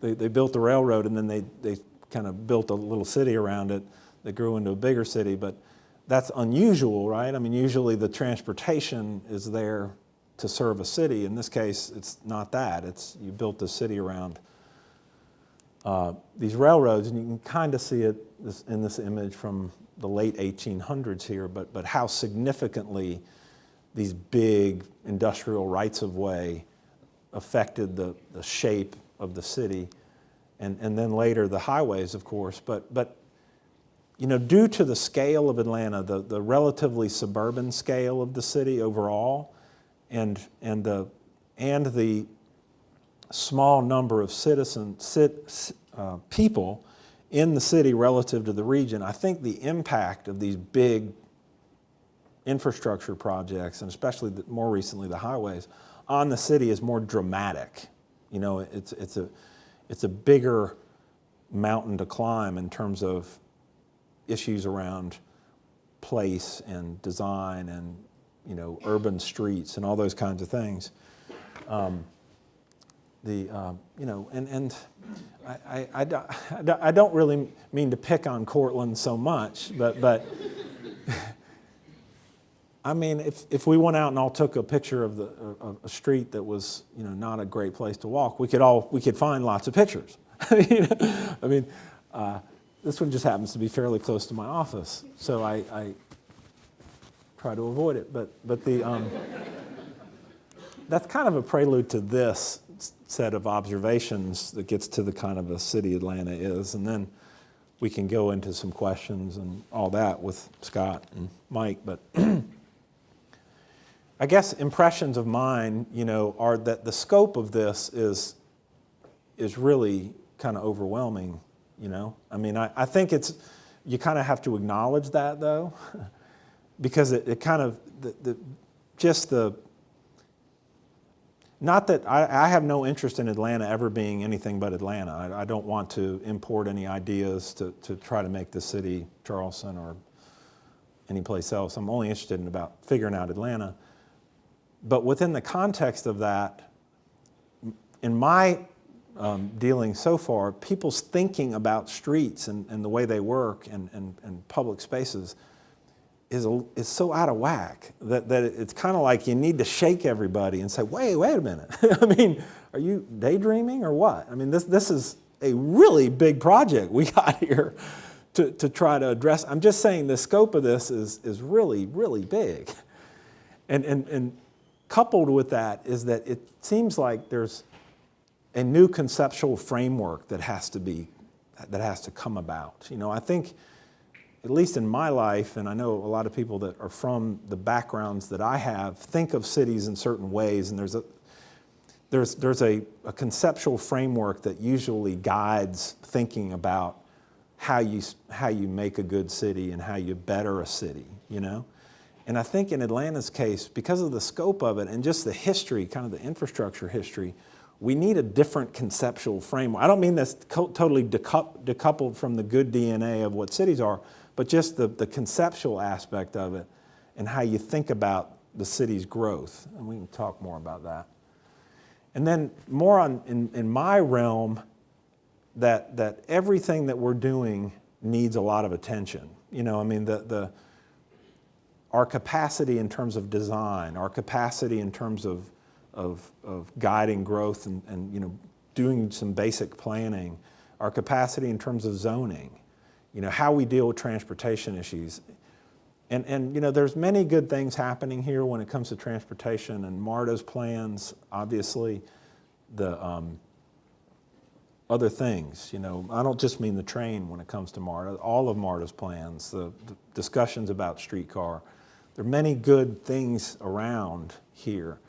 They built the railroad and then they kind of built a little city around it that grew into a bigger city. But that's unusual, right? I mean, usually the transportation is there to serve a city. In this case, it's not that. You built the city around these railroads, and you can kind of see it in this image from the late 1800s here, but how significantly these big industrial rights-of-way affected the shape of the city, and then later the highways, of course. But you know, due to the scale of Atlanta, the relatively suburban scale of the city overall, and the small number of people in the city relative to the region, I think the impact of these big infrastructure projects, and especially more recently the highways, on the city is more dramatic. You know, it's a bigger mountain to climb in terms of issues around place and design and, you know, urban streets and all those kinds of things. You know, and I don't really mean to pick on Cortland so much, but I mean, if we went out and all took a picture of a street that was, you know, not a great place to walk, we could find lots of pictures. I mean, this one just happens to be fairly close to my office, so I try to avoid it. But that's kind of a prelude to this set of observations that gets to the kind of a city Atlanta is, and then we can go into some questions and all that with Scott and Mike. But I guess impressions of mine, you know, are that the scope of this is really kind of overwhelming. You know, I mean, I think you kind of have to acknowledge that though, because it kind of not that I have no interest in Atlanta ever being anything but Atlanta. I don't want to import any ideas to try to make the city Charleston or any place else. I'm only interested in about figuring out Atlanta. But within the context of that, in my dealing so far, people's thinking about streets and the way they work and public spaces is so out of whack that it's kind of like you need to shake everybody and say, wait a minute. I mean, are you daydreaming or what? I mean, this is a really big project we got here to try to address. I'm just saying the scope of this is really, really big. And coupled with that is that it seems like there's a new conceptual framework that has to come about. You know, I think, at least in my life, and I know a lot of people that are from the backgrounds that I have, think of cities in certain ways, and there's a conceptual framework that usually guides thinking about how you make a good city and how you better a city, you know? And I think in Atlanta's case, because of the scope of it and just the history, kind of the infrastructure history, we need a different conceptual framework. I don't mean that's totally decoupled from the good DNA of what cities are, but just the conceptual aspect of it and how you think about the city's growth. And we can talk more about that. And then more in my realm, that everything that we're doing needs a lot of attention. You know, I mean, our capacity in terms of design, our capacity in terms of guiding growth and you know, doing some basic planning, our capacity in terms of zoning, you know, how we deal with transportation issues. And you know, there's many good things happening here when it comes to transportation and MARTA's plans, obviously, the other things, you know, I don't just mean the train when it comes to MARTA, all of MARTA's plans, the discussions about streetcar. There are many good things around here.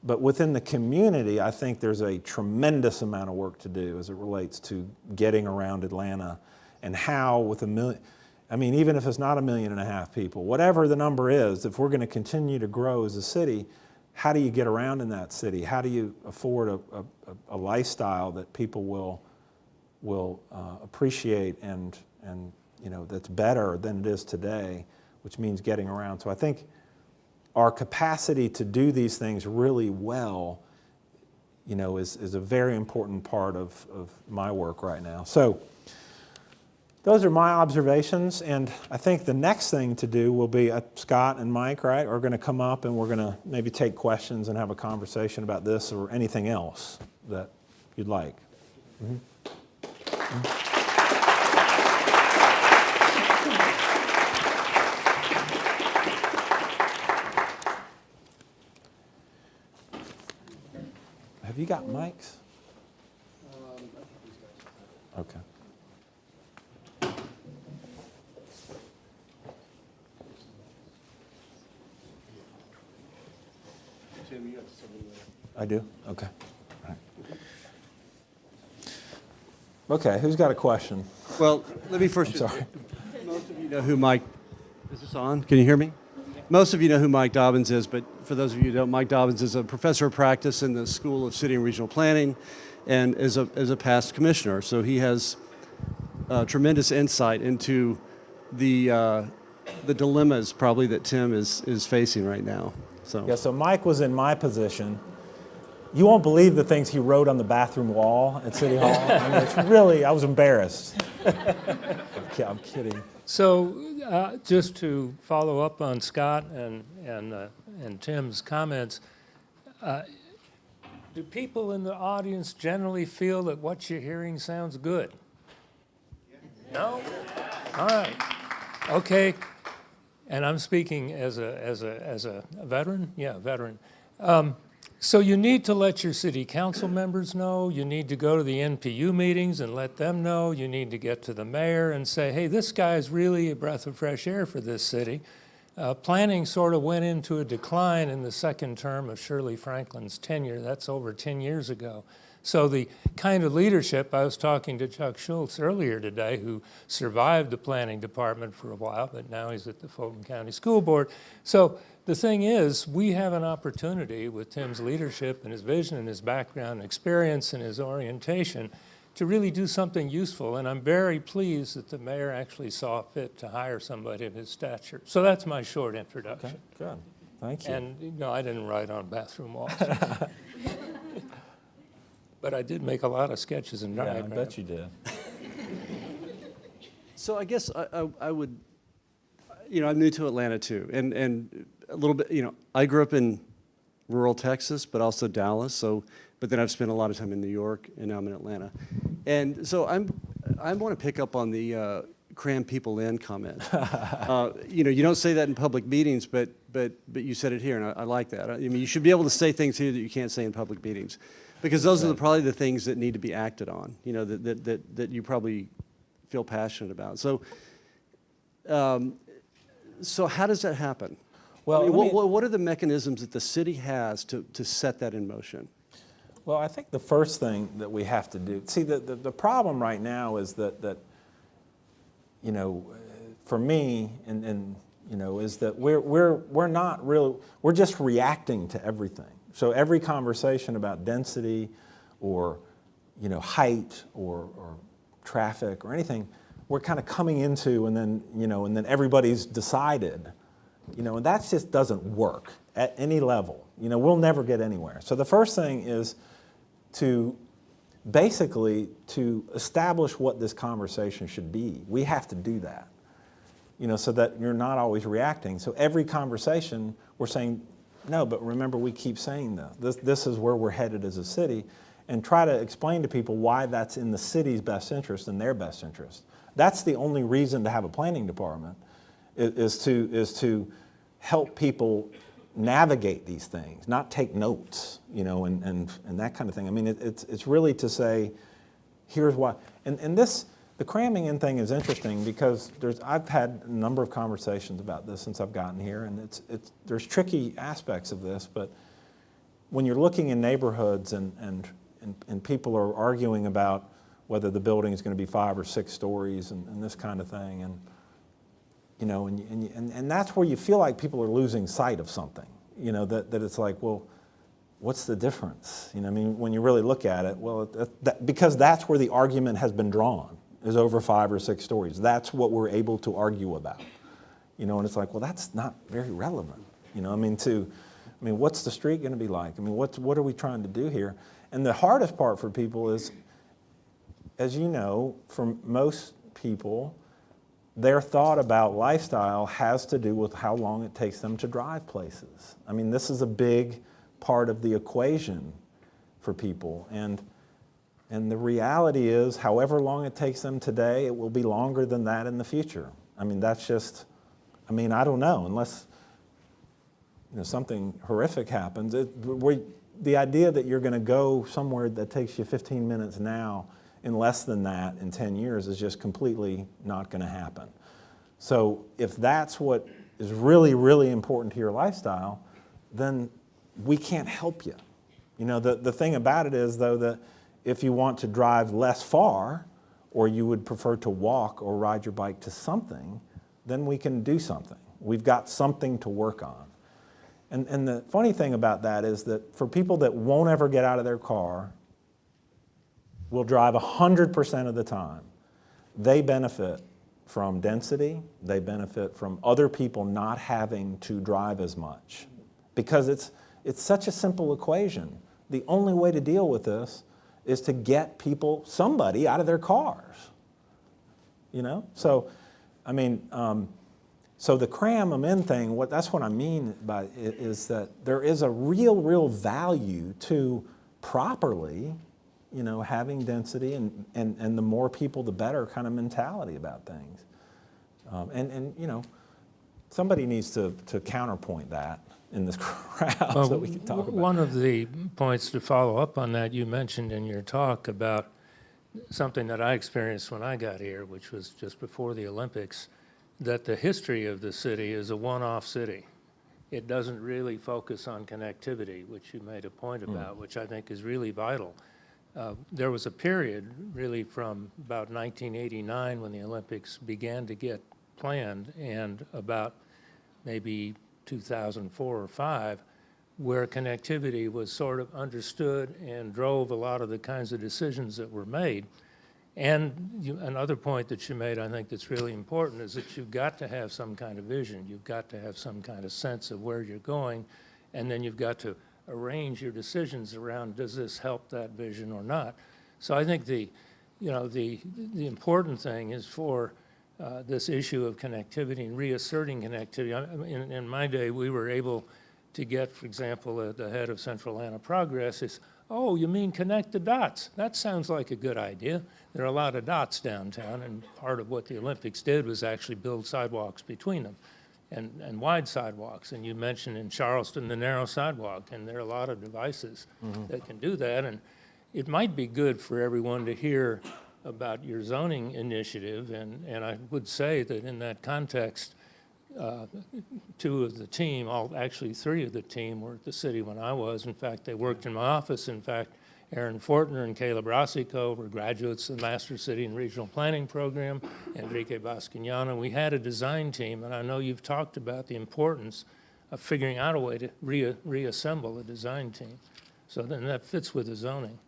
But within the community, I think there's a tremendous amount of work to do as it relates to getting around Atlanta and how with I mean, even if it's not 1.5 million people, whatever the number is, if we're going to continue to grow as a city, how do you get around in that city? How do you afford a lifestyle that people will appreciate and you know, that's better than it is today, which means getting around. So I think our capacity to do these things really well, you know, is a very important part of my work right now. So those are my observations, and I think the next thing to do will be, Scott and Mike, right, are going to come up and we're going to maybe take questions and have a conversation about this or anything else that you'd like. Mm-hmm. Mm-hmm. Have you got mics? Okay. I do? Okay. All right. Okay, who's got a question? Well, let me first. I'm sorry. Most of you know who Mike. Is this on? Can you hear me? Most of you know who Mike Dobbins is, but for those of you who don't, Mike Dobbins is a professor of practice in the School of City and Regional Planning, and is a past commissioner. So he has tremendous insight into the dilemmas probably that Tim is facing right now. So yeah. So Mike was in my position. You won't believe the things he wrote on the bathroom wall at City Hall. I mean, it's really, I was embarrassed. I'm kidding. So just to follow up on Scott and Tim's comments, do people in the audience generally feel that what you're hearing sounds good? No? All right. Okay. And I'm speaking as a veteran? Yeah, veteran. So you need to let your city council members know. You need to go to the NPU meetings and let them know. You need to get to the mayor and say, hey, this guy's really a breath of fresh air for this city. Planning sort of went into a decline in the second term of Shirley Franklin's tenure. That's over 10 years ago. So the kind of leadership, I was talking to Chuck Schultz earlier today, who survived the planning department for a while, but now he's at the Fulton County School Board. So the thing is, we have an opportunity with Tim's leadership and his vision and his background and experience and his orientation to really do something useful. And I'm very pleased that the mayor actually saw fit to hire somebody of his stature. So that's my short introduction. Okay, good. Thank you. And no, I didn't write on bathroom walls. But I did make a lot of sketches and diagrams. Yeah, I bet you did. So I guess I would, you know, I'm new to Atlanta too, and a little bit, you know, I grew up in rural Texas, but also Dallas, so but then I've spent a lot of time in New York, and now I'm in Atlanta. And so I want to pick up on the cram people in comment. You don't say that in public meetings, but you said it here, and I like that. I mean, you should be able to say things here that you can't say in public meetings, because those are probably the things that need to be acted on, that you probably feel passionate about. So how does that happen? Well, I mean, what are the mechanisms that the city has to set that in motion? Well, I think the first thing that we have to do, see, the problem right now is that for me, is that we're not really, we're just reacting to everything. So every conversation about density or, height or traffic or anything, we're kind of coming into and then everybody's decided, and that just doesn't work at any level. We'll never get anywhere. So the first thing is to basically to establish what this conversation should be. We have to do that, so that you're not always reacting. So every conversation we're saying, no, but remember we keep saying this. This is where we're headed as a city, and try to explain to people why that's in the city's best interest and their best interest. That's the only reason to have a planning department, is to help people navigate these things, not take notes, and that kind of thing. I mean, it's really to say, here's why. And the cramming in thing is interesting because I've had a number of conversations about this since I've gotten here, and there's tricky aspects of this, but when you're looking in neighborhoods and people are arguing about whether the building is going to be 5 or 6 stories and this kind of thing, and that's where you feel like people are losing sight of something, that it's like, well, what's the difference? I mean, when you really look at it, well, because that's where the argument has been drawn, is over 5 or 6 stories. That's what we're able to argue about, and it's like, well, that's not very relevant, what's the street going to be like? I mean, what are we trying to do here? And the hardest part for people is, as you know, for most people, their thought about lifestyle has to do with how long it takes them to drive places. I mean, this is a big part of the equation for people. And the reality is, however long it takes them today, it will be longer than that in the future. I mean, that's just, I don't know, unless something horrific happens. The idea that you're going to go somewhere that takes you 15 minutes now in less than that in 10 years is just completely not going to happen. So if that's what is really, really important to your lifestyle, then we can't help you. The thing about it is, though, that if you want to drive less far, or you would prefer to walk or ride your bike to something, then we can do something. We've got something to work on. And the funny thing about that is that for people that won't ever get out of their car, will drive 100% of the time, they benefit from density, they benefit from other people not having to drive as much. Because it's such a simple equation. The only way to deal with this is to get somebody out of their cars. So, so the cram them in thing, that's what I mean by it, is that there is a real value to properly, having density and the more people, the better kind of mentality about things. Somebody needs to counterpoint that in this crowd so that we can talk about it. One of the points to follow up on that, you mentioned in your talk about something that I experienced when I got here, which was just before the Olympics, that the history of the city is a one-off city. It doesn't really focus on connectivity, which you made a point about, which I think is really vital. There was a period really from about 1989 when the Olympics began to get planned, and about maybe 2004 or 5, where connectivity was sort of understood and drove a lot of the kinds of decisions that were made. And another point that you made, I think that's really important, is that you've got to have some kind of vision. You've got to have some kind of sense of where you're going, and then you've got to arrange your decisions around, does this help that vision or not? So I think the important thing is for this issue of connectivity and reasserting connectivity. In my day, we were able to get, for example, the head of Central Atlanta Progress is, Oh, you mean connect the dots? That sounds like a good idea. There are a lot of dots downtown, and part of what the Olympics did was actually build sidewalks between them, and wide sidewalks. And you mentioned in Charleston the narrow sidewalk, and there are a lot of devices that can do that. And it might be good for everyone to hear about your zoning initiative, and I would say that in that context, two of the team, actually three of the team were at the city when I was. In fact, they worked in my office. In fact, Aaron Fortner and Caleb Rossico were graduates of the Master City and Regional Planning Program, Enrique Basquignano. We had a design team, and I know you've talked about the importance of figuring out a way to reassemble a design team. So then that fits with the zoning.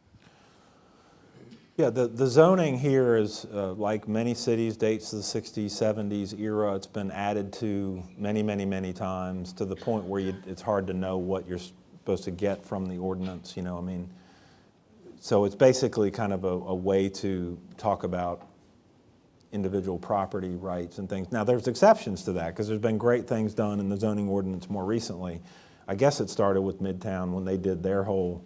Yeah, the zoning here is, like many cities, dates to the 60s, 70s era. It's been added to many, many, many times to the point where it's hard to know what you're supposed to get from the ordinance, you know, I mean. So it's basically kind of a way to talk about individual property rights and things. Now, there's exceptions to that because there's been great things done in the zoning ordinance more recently. I guess it started with Midtown when they did their whole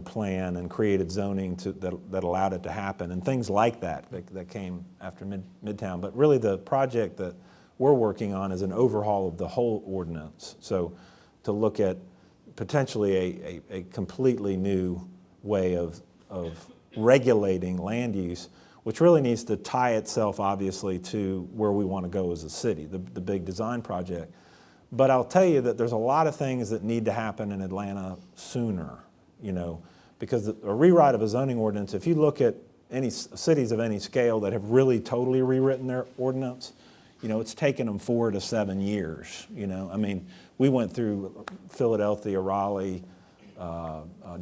plan and created zoning that allowed it to happen, and things like that came after Midtown. But really the project that we're working on is an overhaul of the whole ordinance. So to look at potentially a completely new way of regulating land use, which really needs to tie itself obviously to where we want to go as a city, the big design project. But I'll tell you that there's a lot of things that need to happen in Atlanta sooner. Because a rewrite of a zoning ordinance, if you look at any cities of any scale that have really totally rewritten their ordinance, it's taken them 4 to 7 years. I mean, we went through Philadelphia, Raleigh,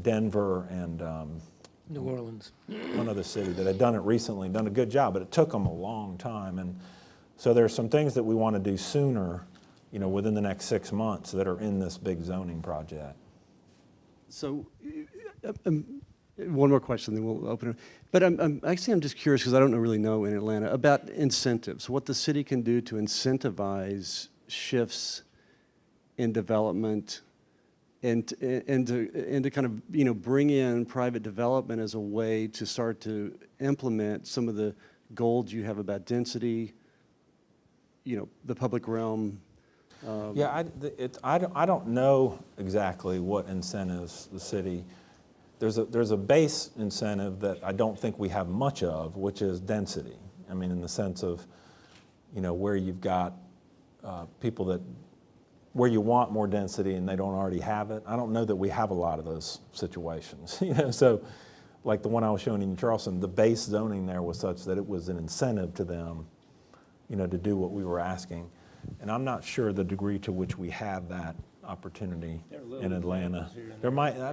Denver, and New Orleans. One other city that had done it recently, done a good job, but it took them a long time. And so there are some things that we want to do sooner, within the next 6 months that are in this big zoning project. So, one more question, then we'll open it. But I'm just curious because I don't really know in Atlanta about incentives. What the city can do to incentivize shifts in development, and to kind of bring in private development as a way to start to implement some of the goals you have about density, the public realm. Yeah, I don't know exactly what incentives the city. There's a base incentive that I don't think we have much of, which is density. I mean, in the sense of, where you've got people where you want more density and they don't already have it. I don't know that we have a lot of those situations. So, like the one I was showing in Charleston, the base zoning there was such that it was an incentive to them, to do what we were asking. And I'm not sure the degree to which we have that opportunity in Atlanta.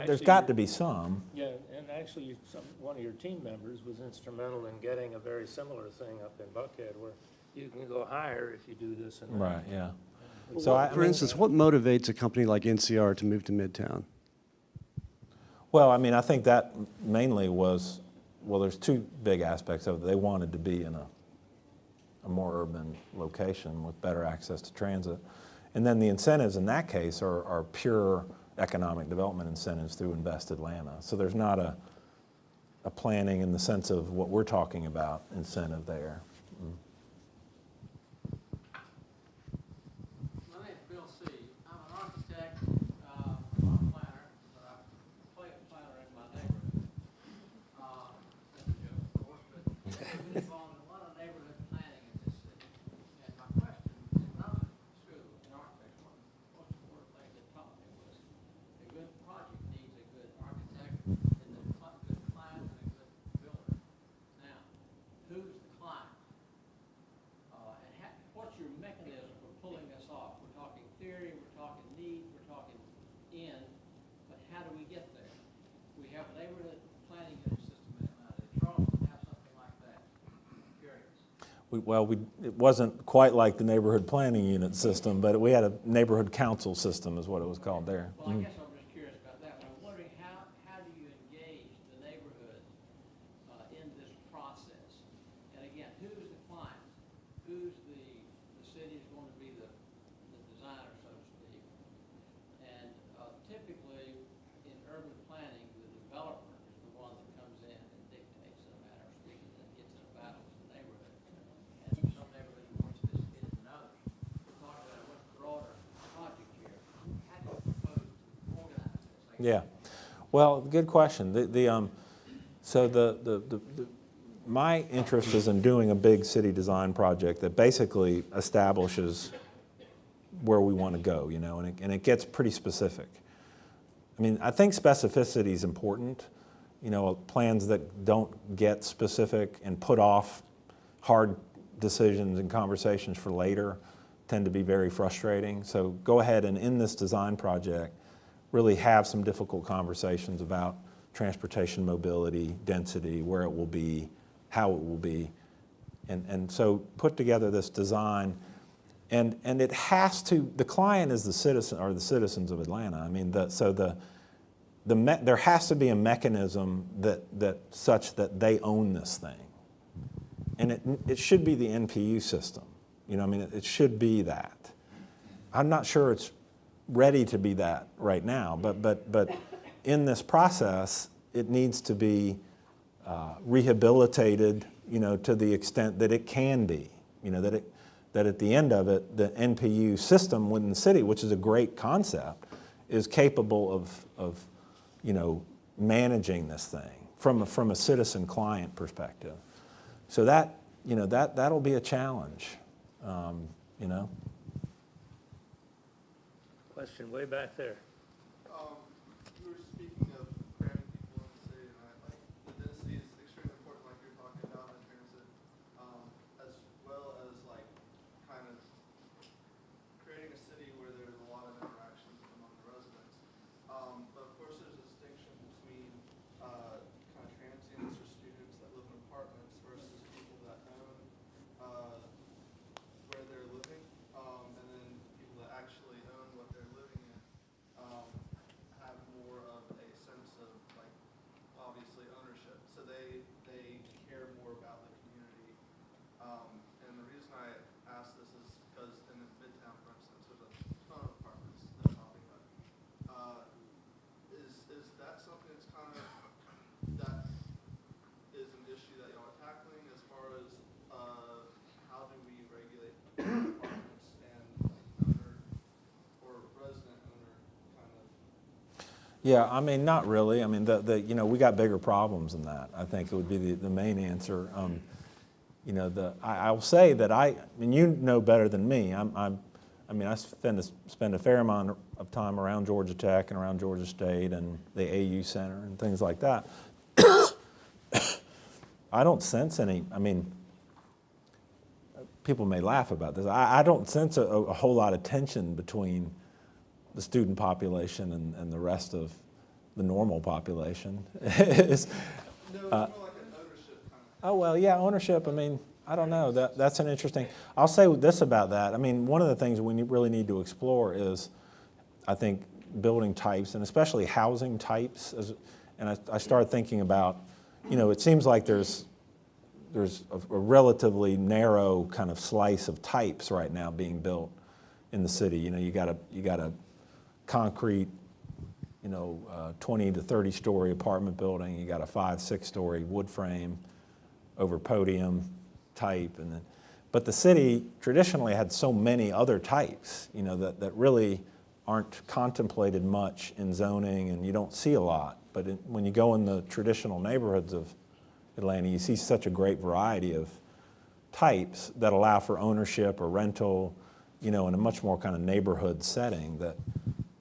There's got to be some. Yeah, and actually, one of your team members was instrumental in getting a very similar thing up in Buckhead, where you can go higher if you do this and that. Right. Yeah. So, for instance, what motivates a company like NCR to move to Midtown? Well, I mean, I think that mainly was, there's two big aspects of it. They wanted to be in a more urban location with better access to transit. And then the incentives in that case are pure economic development incentives through Invest Atlanta. So there's not a planning in the sense of what we're talking about incentive there. My name's Bill C. I'm an architect, I'm a planner, but I play a planner in my neighborhood. That's a joke, of course, but I'm involved in a lot of neighborhood planning in this city. And my question, when I was in school in architecture, one of the most important things they taught me was a good project needs a good architect, and a good client, and a good builder. Now, who's the client? And what's your mechanism for pulling this off? We're talking theory, we're talking need, we're talking end, but how do we get there? We have a neighborhood planning unit system in Atlanta. Does Charleston have something like that? I'm curious. It wasn't quite like the neighborhood planning unit system, but we had a neighborhood council system is what it was called there. Well, I guess I'm just curious about that, but I'm wondering how do you engage the neighborhood in this process? And again, who's the client? Who's the city is going to be the designer, so to speak. And typically in urban planning, the developer Yeah. Well, good question. My interest is in doing a big city design project that basically establishes where we want to go, you know, and it gets pretty specific. I mean, I think specificity is important. You know, plans that don't get specific and put off hard decisions and conversations for later tend to be very frustrating. So go ahead and in this design project, really have some difficult conversations about transportation mobility, density, where it will be, how it will be. And so put together this design, and it has to, the client is the citizen, or the citizens of Atlanta. I mean, there has to be a mechanism that such that they own this thing. And it should be the NPU system. You know, I mean, it should be that. I'm not sure it's ready to be that right now, but in this process, it needs to be rehabilitated, you know, to the extent that it can be. You know, that at the end of it, the NPU system within the city, which is a great concept, is capable of you know, managing this thing from a citizen client perspective. So that, you know, that'll be a challenge, you know. Question way back there. You were speaking of cramming people in the city, and like the density is extremely important, like you're talking about in terms of, as well as like kind of creating a city where there's a lot of interactions among the residents. But of course, there's a distinction between kind of transients or students that live in apartments versus people that own where they're living, and then people that actually own what they're living in have more of a sense of like obviously ownership. So they care more about the community. And the reason I ask this is because in Midtown, for instance, there's a ton of apartments that are popping up. Is that something that's kind of that is an issue that y'all are tackling as far as how do we regulate apartments and like owner or resident owner kind of? Yeah, I mean, not really. I mean, you know, we got bigger problems than that. I think it would be the main answer. You know, I'll say that I mean, you know better than me. I mean, I spend a fair amount of time around Georgia Tech and around Georgia State and the AU Center and things like that. I don't sense any, I mean, people may laugh about this. I don't sense a whole lot of tension between the student population and the rest of the normal population. It's more like an ownership kind of. Oh, well, yeah, ownership, I mean, I don't know. That's an interesting, I'll say this about that. I mean, one of the things we really need to explore is, I think, building types, and especially housing types. And I started thinking about, you know, it seems like there's a relatively narrow kind of slice of types right now being built in the city. You know, you got a concrete, you know, 20 to 30 story apartment building. You got a 5-6 story wood frame over podium type, but the city traditionally had so many other types, you know, that really aren't contemplated much in zoning, and you don't see a lot. But when you go in the traditional neighborhoods of Atlanta, you see such a great variety of types that allow for ownership or rental, you know, in a much more kind of neighborhood setting. That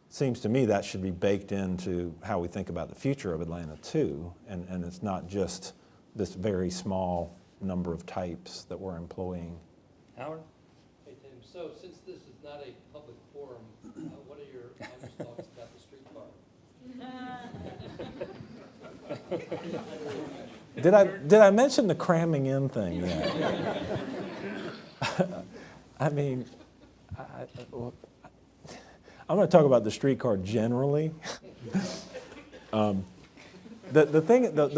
seems to me that should be baked into how we think about the future of Atlanta too, and it's not just this very small number of types that we're employing. Howard? Hey, Tim, so since this is not a public forum, what are your honest thoughts about the streetcar? Did I mention the cramming in thing yet? I mean, I'm going to talk about the streetcar generally. The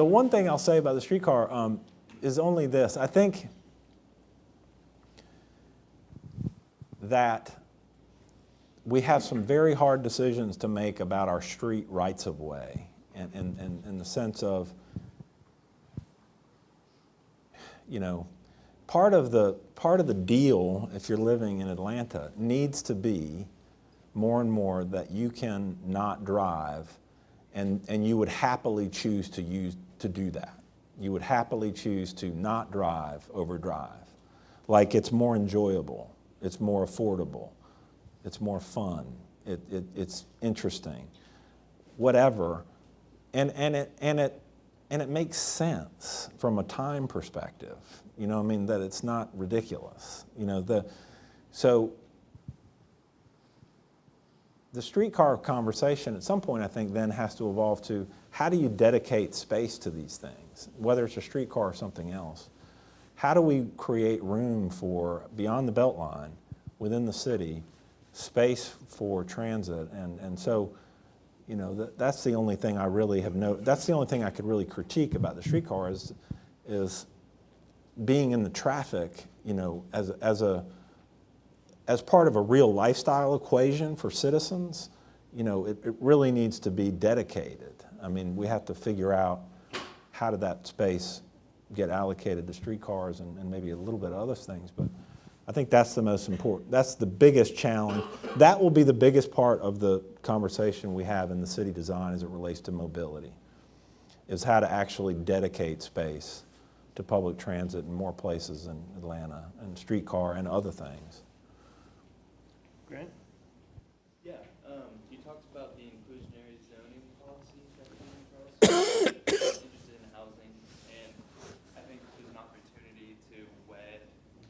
one thing I'll say about the streetcar is only this. I think that we have some very hard decisions to make about our street rights of way, and in the sense of, you know, part of the deal, if you're living in Atlanta, needs to be more and more that you can not drive and you would happily choose to do that. You would happily choose to not drive over drive. Like it's more enjoyable, it's more affordable, it's more fun, it's interesting, whatever, and it makes sense from a time perspective. You know what I mean? That it's not ridiculous. You know, so the streetcar conversation at some point, I think, then has to evolve to how do you dedicate space to these things, whether it's a streetcar or something else. How do we create room for, beyond the Beltline, within the city, space for transit? And so, you know, that's the only thing I really have that's the only thing I could really critique about the streetcar is being in the traffic, you know, as part of a real lifestyle equation for citizens. You know, it really needs to be dedicated. I mean, we have to figure out how did that space get allocated to streetcars and maybe a little bit of other things, but I think that's the most important, that's the biggest challenge. That will be the biggest part of the conversation we have in the city design as it relates to mobility, is how to actually dedicate space to public transit in more places in Atlanta, and streetcar and other things. Grant? Yeah, you talked about the inclusionary zoning policy that we have in Charleston. I'm interested in housing, and I think there's an opportunity to wed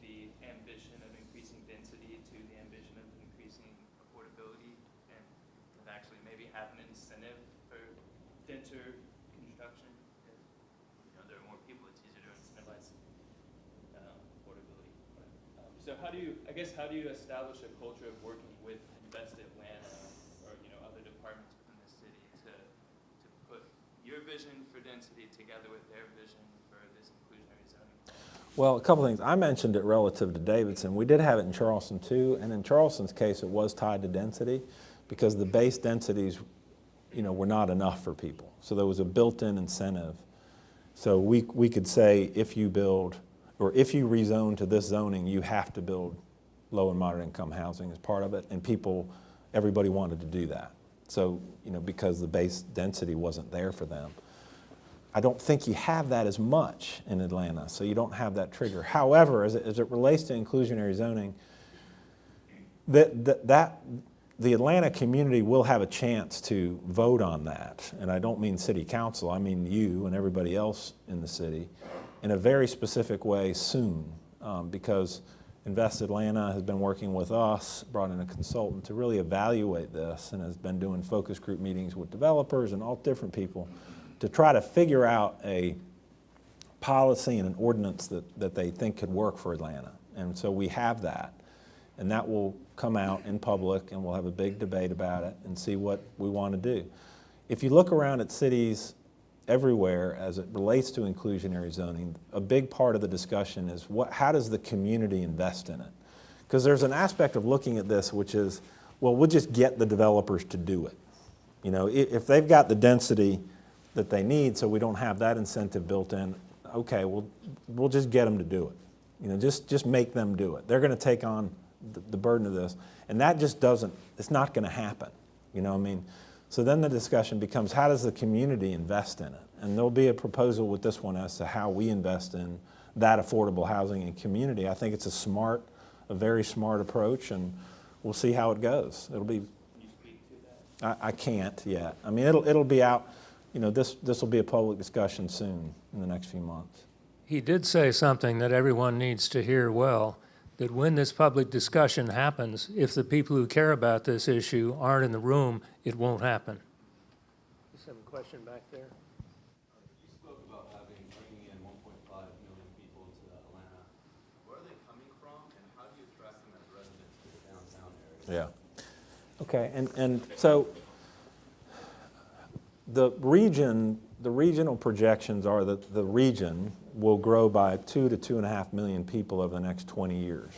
the ambition of increasing density to the ambition of increasing affordability, and actually maybe have an incentive for denser construction. Because, you know, there are more people, it's easier to incentivize affordability. So how do you establish a culture of working with Invest Atlanta or, you know, other departments within the city to put your vision for density together with their vision for this inclusionary zoning? Well, a couple things. I mentioned it relative to Davidson. We did have it in Charleston too, and in Charleston's case, it was tied to density because the base densities, you know, were not enough for people. So there was a built-in incentive. So we could say if you build, or if you rezone to this zoning, you have to build low and moderate income housing as part of it, and everybody wanted to do that. So, you know, because the base density wasn't there for them. I don't think you have that as much in Atlanta, so you don't have that trigger. However, as it relates to inclusionary zoning, the Atlanta community will have a chance to vote on that. And I don't mean city council, I mean you and everybody else in the city in a very specific way soon, because Invest Atlanta has been working with us, brought in a consultant to really evaluate this, and has been doing focus group meetings with developers and all different people to try to figure out a policy and an ordinance that they think could work for Atlanta. And so we have that, and that will come out in public, and we'll have a big debate about it and see what we want to do. If you look around at cities everywhere as it relates to inclusionary zoning, a big part of the discussion is how does the community invest in it? Because there's an aspect of looking at this which is, well, we'll just get the developers to do it. You know, if they've got the density that they need, so we don't have that incentive built in, okay, we'll just get them to do it. You know, just make them do it. They're going to take on the burden of this, and that just it's not going to happen. You know what I mean? So then the discussion becomes, how does the community invest in it? And there'll be a proposal with this one as to how we invest in that affordable housing and community. I think it's a very smart approach, and we'll see how it goes. It'll be. Can you speak to that? I can't yet. I mean, it'll be out. You know, this will be a public discussion soon in the next few months. He did say something that everyone needs to hear well, that when this public discussion happens, if the people who care about this issue aren't in the room, it won't happen. Just have a question back there. You spoke about bringing in 1.5 million people to Atlanta. Where are they coming from, and how do you attract them as residents to the downtown area? Yeah. Okay, and so the regional projections are that the region will grow by 2 to 2.5 million people over the next 20 years.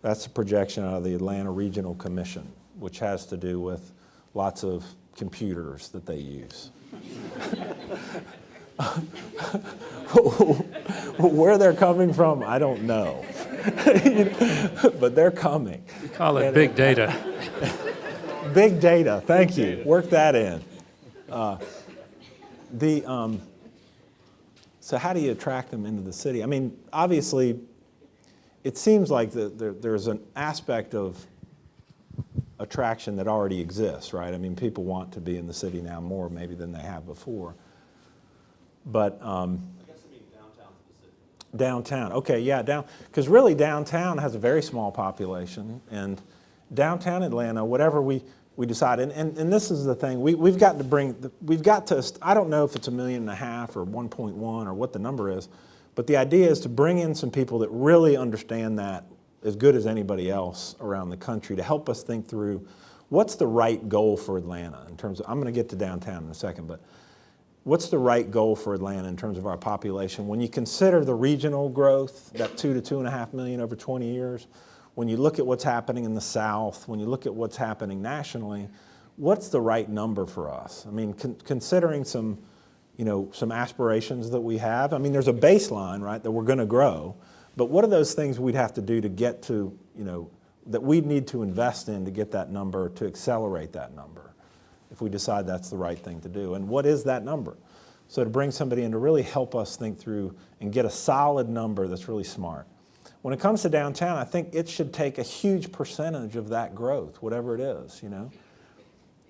That's a projection out of the Atlanta Regional Commission, which has to do with lots of computers that they use. Where they're coming from, I don't know. But they're coming. We call it big data. Big data, thank you. Work that in. So how do you attract them into the city? I mean, obviously, it seems like there's an aspect of attraction that already exists, right? I mean, people want to be in the city now more maybe than they have before. But I guess I mean downtown specifically. downtown, okay, yeah, because really downtown has a very small population, and downtown Atlanta, whatever we decide, and this is the thing, we've got to, I don't know if it's 1.5 million or 1.1 or what the number is, but the idea is to bring in some people that really understand that as good as anybody else around the country to help us think through what's the right goal for Atlanta in terms of, I'm going to get to downtown in a second, but what's the right goal for Atlanta in terms of our population? When you consider the regional growth, that 2 to 2.5 million over 20 years, when you look at what's happening in the South, when you look at what's happening nationally, what's the right number for us? I mean, considering some aspirations that we have. I mean, there's a baseline, right, that we're going to grow, but what are those things we'd have to do to get to, that we'd need to invest in to get that number, to accelerate that number, if we decide that's the right thing to do? And what is that number? So to bring somebody in to really help us think through and get a solid number that's really smart. When it comes to downtown, I think it should take a huge percentage of that growth, whatever it is,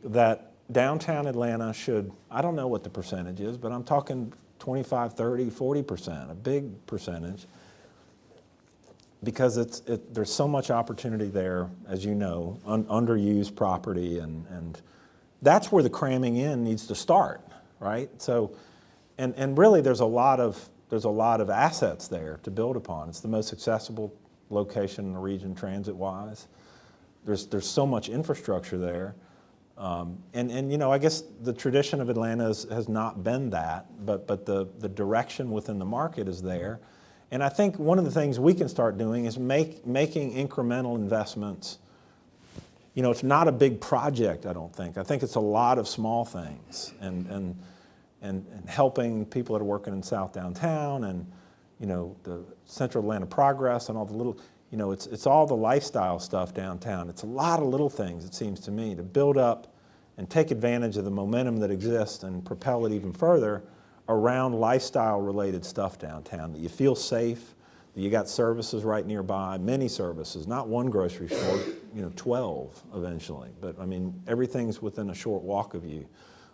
that downtown Atlanta should, I don't know what the percentage is, but I'm talking 25, 30, 40%, a big percentage, because there's so much opportunity there, as you know, underused property, and that's where the cramming in needs to start, right? So, and really there's a lot of assets there to build upon. It's the most accessible location in the region transit-wise. There's so much infrastructure there. I guess the tradition of Atlanta has not been that, but the direction within the market is there. And I think one of the things we can start doing is making incremental investments. It's not a big project, I don't think. I think it's a lot of small things, and helping people that are working in South Downtown, and the Central Atlanta Progress, and all the little, it's all the lifestyle stuff downtown. It's a lot of little things, it seems to me, to build up and take advantage of the momentum that exists and propel it even further around lifestyle-related stuff downtown, that you feel safe, that you got services right nearby, many services, not one grocery store, 12 eventually. But I mean, everything's within a short walk of you,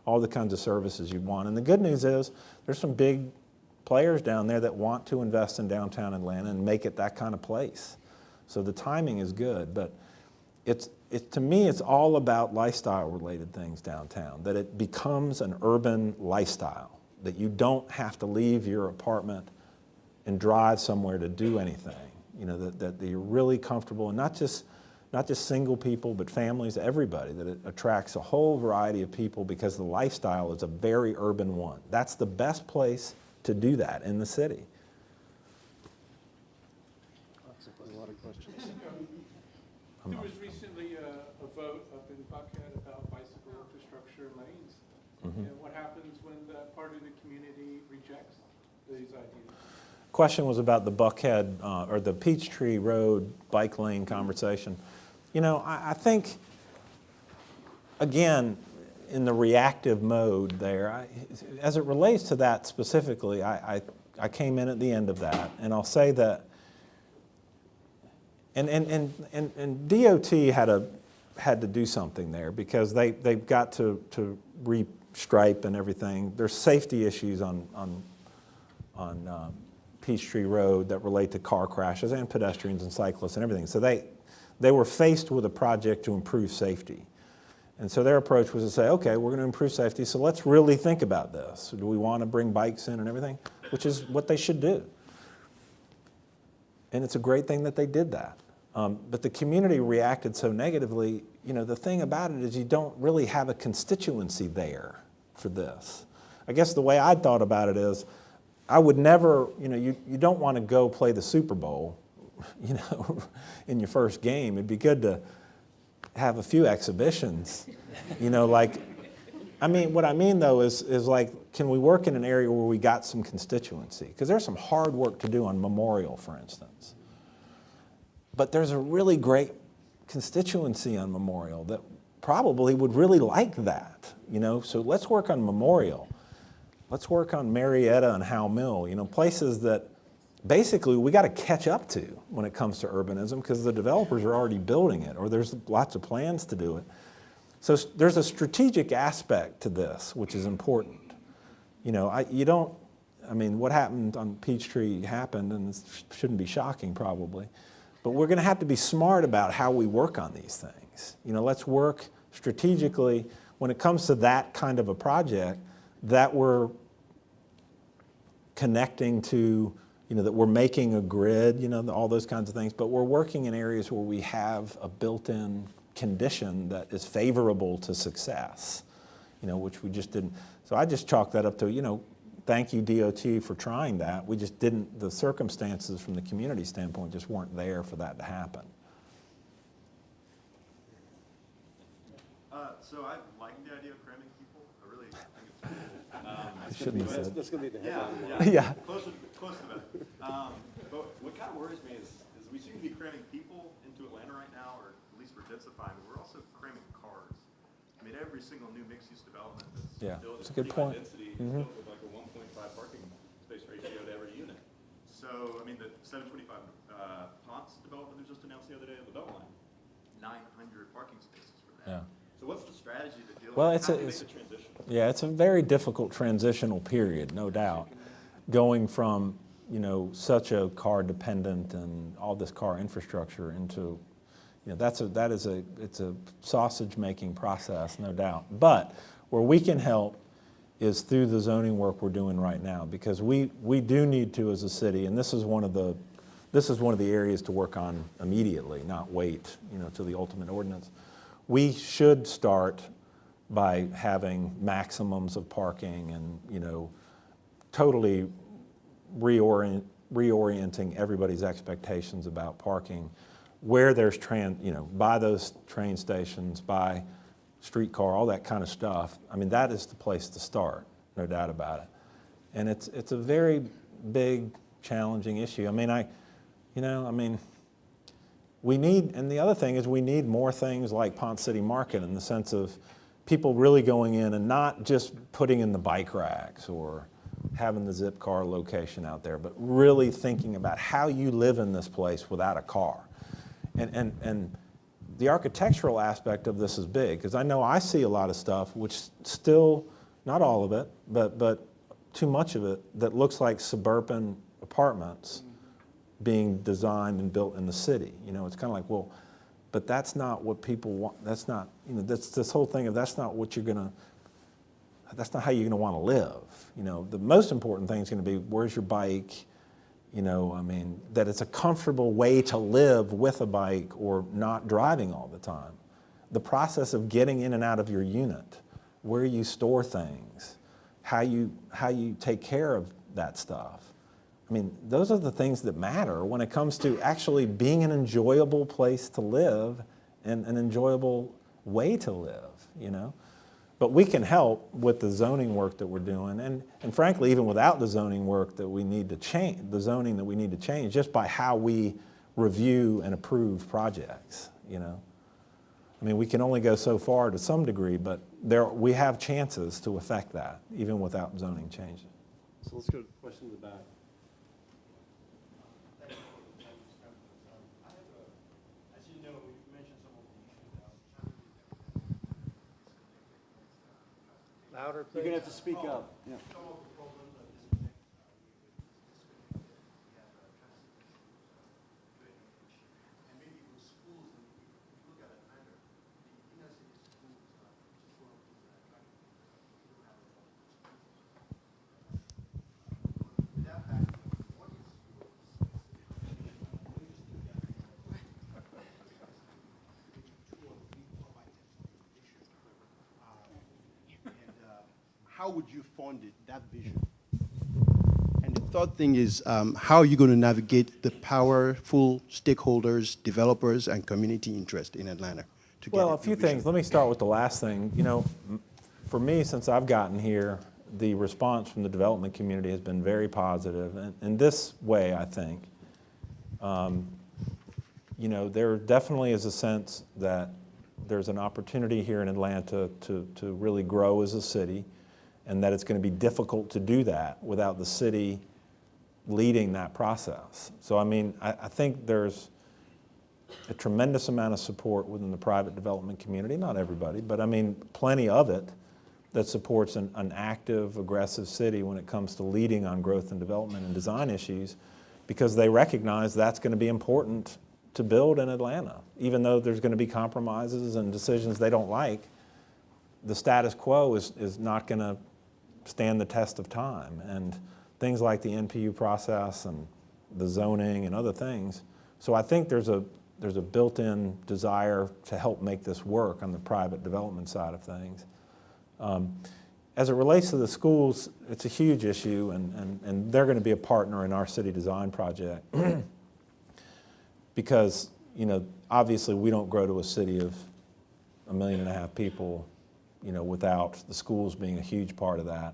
all the kinds of services you want. And the good news is there's some big players down there that want to invest in downtown Atlanta and make it that kind of place. So the timing is good, but to me, it's all about lifestyle-related things downtown, that it becomes an urban lifestyle, that you don't have to leave your apartment and drive somewhere to do anything, that you're really comfortable, and not just single people, but families, everybody, that it attracts a whole variety of people because the lifestyle is a very urban one. That's the best place to do that in the city. That's a lot of questions. There was recently a vote up in Buckhead about bicycle infrastructure lanes. And what happens when that part of the community rejects these ideas? Question was about the Buckhead or the Peachtree Road bike lane conversation. I think, again, in the reactive mode there, as it relates to that specifically, I came in at the end of that, and I'll say that, and DOT had to do something there, because they've got to restripe and everything. There's safety issues on Peachtree Road that relate to car crashes and pedestrians and cyclists and everything. So they were faced with a project to improve safety. And so their approach was to say, okay, we're going to improve safety, so let's really think about this. Do we want to bring bikes in and everything? Which is what they should do. And it's a great thing that they did that. But the community reacted so negatively. The thing about it is you don't really have a constituency there for this. I guess the way I thought about it is, I would never, you don't want to go play the Super Bowl, in your first game. It'd be good to have a few exhibitions, what I mean though is like, can we work in an area where we got some constituency? Because there's some hard work to do on Memorial, for instance. But there's a really great constituency on Memorial that probably would really like that, you know? So let's work on Memorial. Let's work on Marietta and Howe Mill, you know, places that basically we got to catch up to when it comes to urbanism because the developers are already building it or there's lots of plans to do it. So there's a strategic aspect to this, which is important. You know, I mean, what happened on Peachtree happened, and it shouldn't be shocking probably, but we're going to have to be smart about how we work on these things. You know, let's work strategically when it comes to that kind of a project that we're connecting to, you know, that we're making a grid, you know, all those kinds of things, but we're working in areas where we have a built-in condition that is favorable to success, you know, which we just didn't. So I just chalk that up to, you know, thank you DOT for trying that. We just didn't, the circumstances from the community standpoint just weren't there for that to happen. So I like the idea of cramming people. I really think it's cool. I shouldn't have said. That's going to be the headline. Yeah. Close to that. But what kind of worries me is we seem to be cramming people into Atlanta right now, or at least we're densifying, but we're also cramming cars. I mean, every single new mixed-use development that's built That's is a good pretty high point. density, is built with like a 1.5 parking space ratio to every unit. So, I mean, the 725 Ponce development that was just announced the other day on the Beltline, 900 parking spaces for that. Yeah. So what's the strategy to deal Well, with it's how a- do you it's- make the transition? Yeah, it's a very difficult transitional period, no doubt. Going from, you know, such a car dependent and all this car infrastructure into, you know, it's a sausage making process, no doubt. But where we can help is through the zoning work we're doing right now, because we do need to as a city, and this is one of the areas to work on immediately, not wait, you know, till the ultimate ordinance. We should start by having maximums of parking and, you know, totally reorienting everybody's expectations about parking where there's by those train stations, by streetcar, all that kind of stuff. I mean, that is the place to start, no doubt about it. And it's a very big, challenging issue. I mean, we need, and the other thing is we need more things like Ponce City Market in the sense of people really going in and not just putting in the bike racks or having the zip car location out there, but really thinking about how you live in this place without a car. And the architectural aspect of this is big, because I know I see a lot of stuff which still, not all of it, but too much of it, that looks like suburban apartments being designed and built in the city. You know, it's kind of like, well, but that's not what people want. That's not, you know, that's this whole thing of that's not how you're gonna want to live. You know, the most important thing is gonna be where's your bike, you know, I mean, that it's a comfortable way to live with a bike or not driving all the time. The process of getting in and out of your unit, where you store things, how you take care of that stuff. I mean, those are the things that matter when it comes to actually being an enjoyable place to live and an enjoyable way to live, you know? But we can help with the zoning work that we're doing, and frankly, even without the zoning work that we need to change, the zoning that we need to change, just by how we review and approve projects, you know? I mean, we can only go so far to some degree, but we have chances to affect that, even without zoning changes. So let's go to the question in the back. As you know, we've mentioned some of the issues now. Louder, You're going to have to speak up. Yeah. Some of the problems that this connects with we have transportation, and maybe with schools, and if you look at Atlanta, the inner city schools are just one of those that attract people. We don't have a lot of schools. With that background, what is your how would you fund it, that vision? And the third thing is, how are you going to navigate the powerful stakeholders, developers, and community interest in Atlanta? To Well, get a few your vision? things. Let me start with the last thing. You know, for me, since I've gotten here, the response from the development community has been very positive. And in this way, I think, you know, there definitely is a sense that there's an opportunity here in Atlanta to really grow as a city, and that it's going to be difficult to do that without the city leading that process. So I mean, I think there's a tremendous amount of support within the private development community, not everybody, but I mean plenty of it, that supports an active, aggressive city when it comes to leading on growth and development and design issues, because they recognize that's going to be important to build in Atlanta. Even though there's going to be compromises and decisions they don't like, the status quo is not going to stand the test of time. And things like the NPU process and the zoning and other things. So I think there's a built-in desire to help make this work on the private development side of things. As it relates to the schools, it's a huge issue, and they're going to be a partner in our city design project because, you know, obviously we don't grow to a city of 1.5 million people, you know, without the schools being a huge part of that.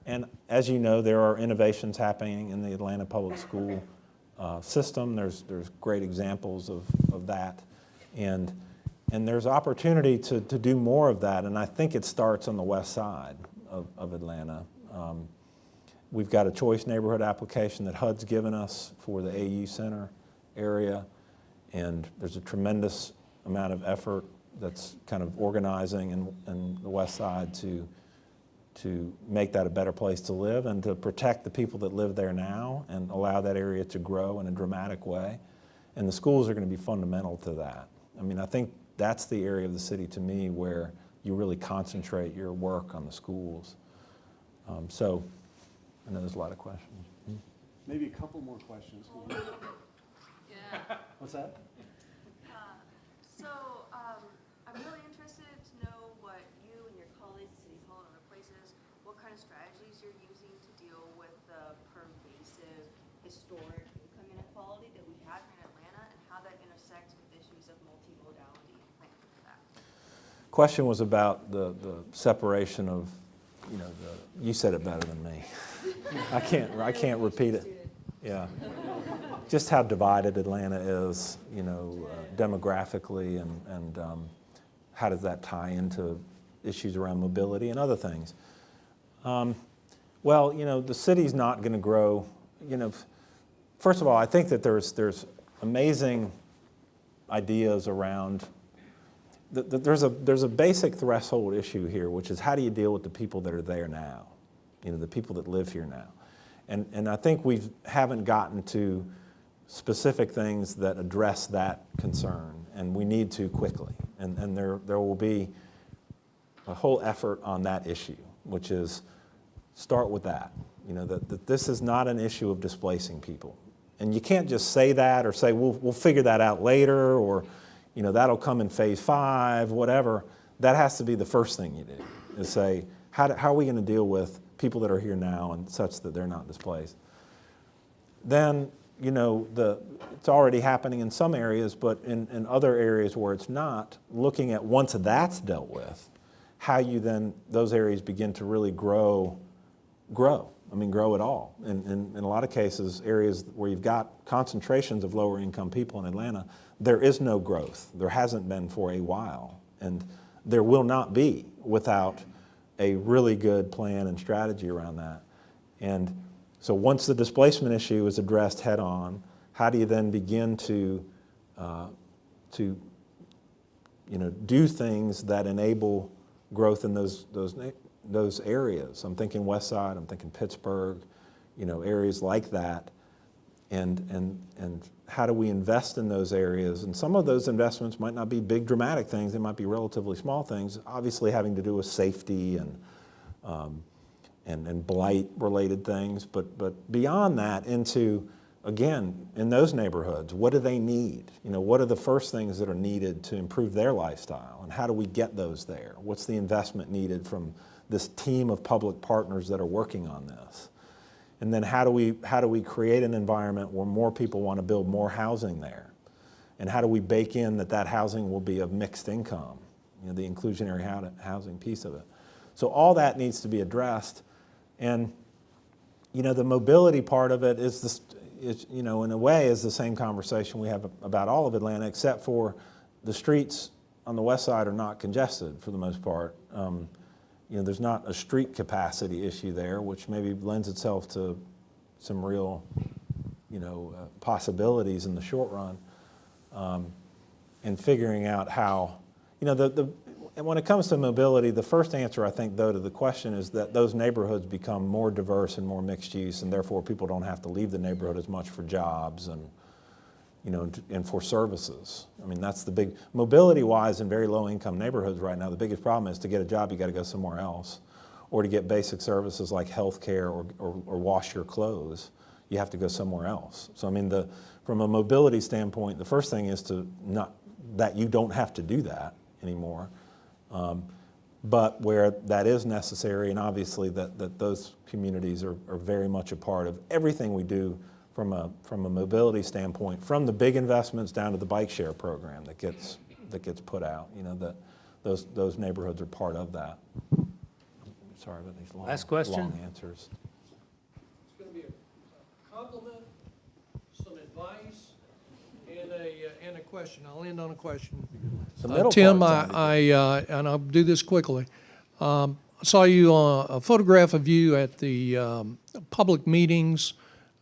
And as you know, there are innovations happening in the Atlanta public school system. There's great examples of that. And there's opportunity to do more of that, and I think it starts on the west side of Atlanta. We've got a choice neighborhood application that HUD's given us for the AU Center area, and there's a tremendous amount of effort that's kind of organizing in the west side to make that a better place to live and to protect the people that live there now and allow that area to grow in a dramatic way. And the schools are going to be fundamental to that. I mean, I think that's the area of the city, to me, where you really concentrate your work on the schools. So I know there's a lot of questions. Maybe a couple more questions. Yeah. What's that? I'm really interested to know what you and your colleagues at City Hall and other places, what kind of strategies you're using to deal with the pervasive historic income inequality that we have in Atlanta, and how that intersects with issues of multimodality. Thank you for that. Question was about the separation of, you know, you said it better than me. I can't repeat it. Yeah. Just how divided Atlanta is, you know, demographically, and how does that tie into issues around mobility and other things. Well, you know, the city's not going to grow. You know, first of all, I think that there's amazing ideas around. There's a basic threshold issue here, which is how do you deal with the people that are there now, you know, the people that live here now. And I think we haven't gotten to specific things that address that concern, and we need to quickly. And there will be a whole effort on that issue, which is start with that. You know, that this is not an issue of displacing people. And you can't just say that or say, we'll figure that out later, or, you know, that'll come in phase 5, whatever. That has to be the first thing you do, is say, how are we going to deal with people that are here now and such that they're not displaced? Then, you know, it's already happening in some areas, but in other areas where it's not, looking at once that's dealt with, how you then, those areas begin to really grow. I mean, grow at all. In a lot of cases, areas where you've got concentrations of lower income people in Atlanta, there is no growth. There hasn't been for a while. And there will not be without a really good plan and strategy around that. And so once the displacement issue is addressed head on, how do you then begin to you know, do things that enable growth in those areas? I'm thinking West Side, I'm thinking Pittsburgh, you know, areas like that. And how do we invest in those areas? And some of those investments might not be big dramatic things, they might be relatively small things, obviously having to do with safety and blight related things, but beyond that, into, again, in those neighborhoods, what do they need? You know, what are the first things that are needed to improve their lifestyle, and how do we get those there? What's the investment needed from this team of public partners that are working on this? And then how do we create an environment where more people want to build more housing there? And how do we bake in that housing will be of mixed income, you know, the inclusionary housing piece of it? So all that needs to be addressed. And, you know, the mobility part of it is you know, in a way is the same conversation we have about all of Atlanta, except for the streets on the west side are not congested for the most part. You know, there's not a street capacity issue there, which maybe lends itself to some real, you know, possibilities in the short run. And figuring out how, you know, and when it comes to mobility, the first answer, I think, though, to the question is that those neighborhoods become more diverse and more mixed use, and therefore people don't have to leave the neighborhood as much for jobs and, you know, and for services. I mean, that's the big, mobility-wise in very low-income neighborhoods right now, the biggest problem is to get a job, you got to go somewhere else. Or to get basic services like health care or wash your clothes, you have to go somewhere else. So, I mean, from a mobility standpoint, the first thing is to not, that you don't have to do that anymore. But where that is necessary, and obviously that those communities are very much a part of everything we do from a mobility standpoint, from the big investments down to the bike share program that gets put out. You know, that those neighborhoods are part of that. Sorry about these Last question. long answers. It's going to be a compliment, some advice, and a question. I'll end on a question. The middle Tim, part's and I'll do this quickly. I saw you on a photograph of you at the public meetings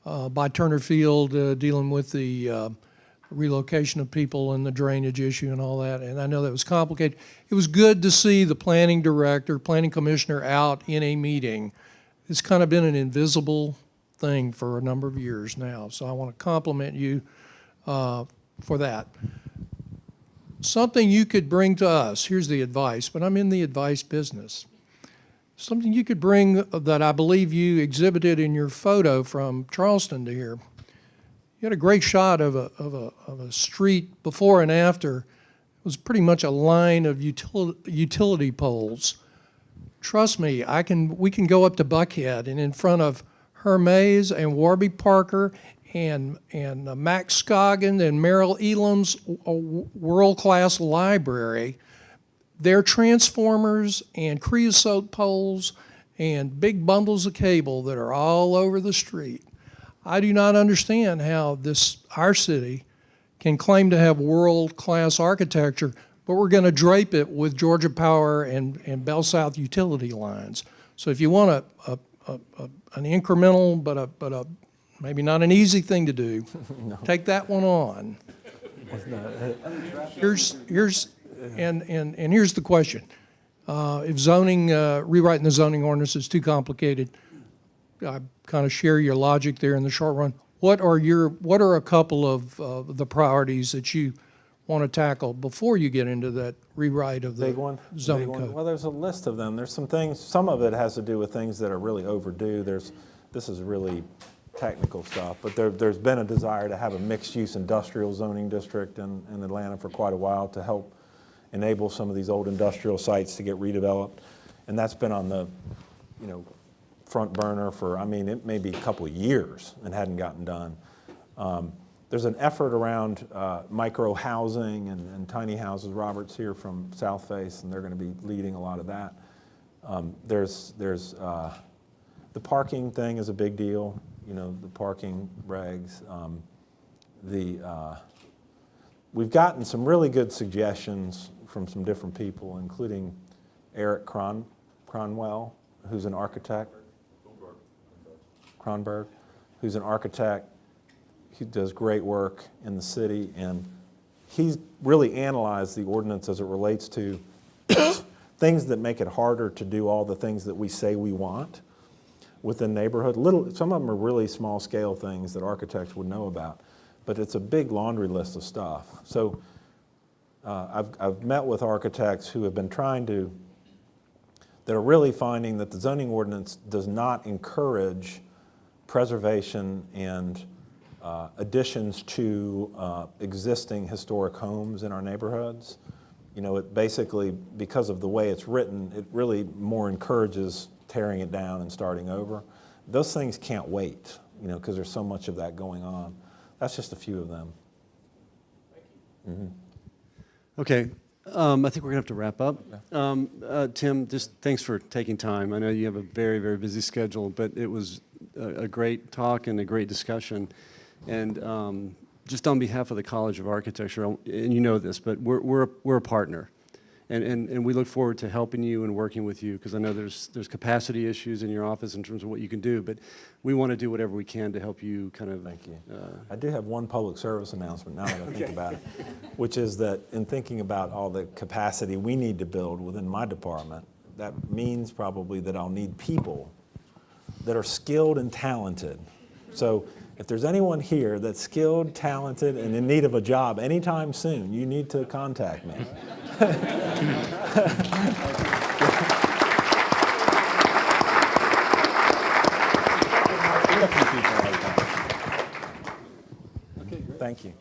by Turner Field dealing with the relocation of people and the drainage issue and all that, and I know that was complicated. It was good to see the planning director, planning commissioner out in a meeting. It's kind of been an invisible thing for a number of years now, so I want to compliment you for that. Something you could bring to us, here's the advice, but I'm in the advice business. Something you could bring that I believe you exhibited in your photo from Charleston to here. You had a great shot of a street before and after. It was pretty much a line of utility poles. Trust me, we can go up to Buckhead, and in front of Hermes and Warby Parker and Max Scoggin and Merrill Elam's world-class library, their transformers and creosote poles and big bundles of cable that are all over the street. I do not understand how our city can claim to have world-class architecture, but we're going to drape it with Georgia Power and Bell South utility lines. So if you want an incremental, but a maybe not an easy thing to do, no. Take that one on. Here's the question. If zoning, rewriting the zoning ordinance is too complicated, I kind of share your logic there in the short run. What are a couple of the priorities that you want to tackle before you get into that rewrite of the zoning code? Well, there's a list of them. There's some things, some of it has to do with things that are really overdue. This is really technical stuff, but there's been a desire to have a mixed-use industrial zoning district in Atlanta for quite a while to help enable some of these old industrial sites to get redeveloped, and that's been on the, you know, front burner for, I mean, it may be a couple of years and hadn't gotten done. There's an effort around micro housing and tiny houses. Robert's here from South Face, and they're going to be leading a lot of that. There's the parking thing is a big deal. You know, the parking regs. We've gotten some really good suggestions from some different people, including Eric Cronwell, who's an architect. Kronberg, who's an architect. He does great work in the city, and he's really analyzed the ordinance as it relates to things that make it harder to do all the things that we say we want within neighborhood. Some of them are really small scale things that architects would know about, but it's a big laundry list of stuff. So I've met with architects who have been that are really finding that the zoning ordinance does not encourage preservation and additions to existing historic homes in our neighborhoods. You know, it basically, because of the way it's written, it really more encourages tearing it down and starting over. Those things can't wait, you know, because there's so much of that going on. That's just a few of them. Thank you. Okay. I think we're going to have to wrap up. Tim, just thanks for taking time. I know you have a very, very busy schedule, but it was a great talk and a great discussion. And just on behalf of the College of Architecture, and you know this, but we're a partner. And we look forward to helping you and working with you, because I know there's capacity issues in your office in terms of what you can do, but we want to do whatever we can to help you kind of. Thank you. I do have one public service announcement now that I think about it, which is that in thinking about all the capacity we need to build within my department, that means probably that I'll need people that are skilled and talented. So if there's anyone here that's skilled, talented, and in need of a job anytime soon, you need to contact me. Thank you.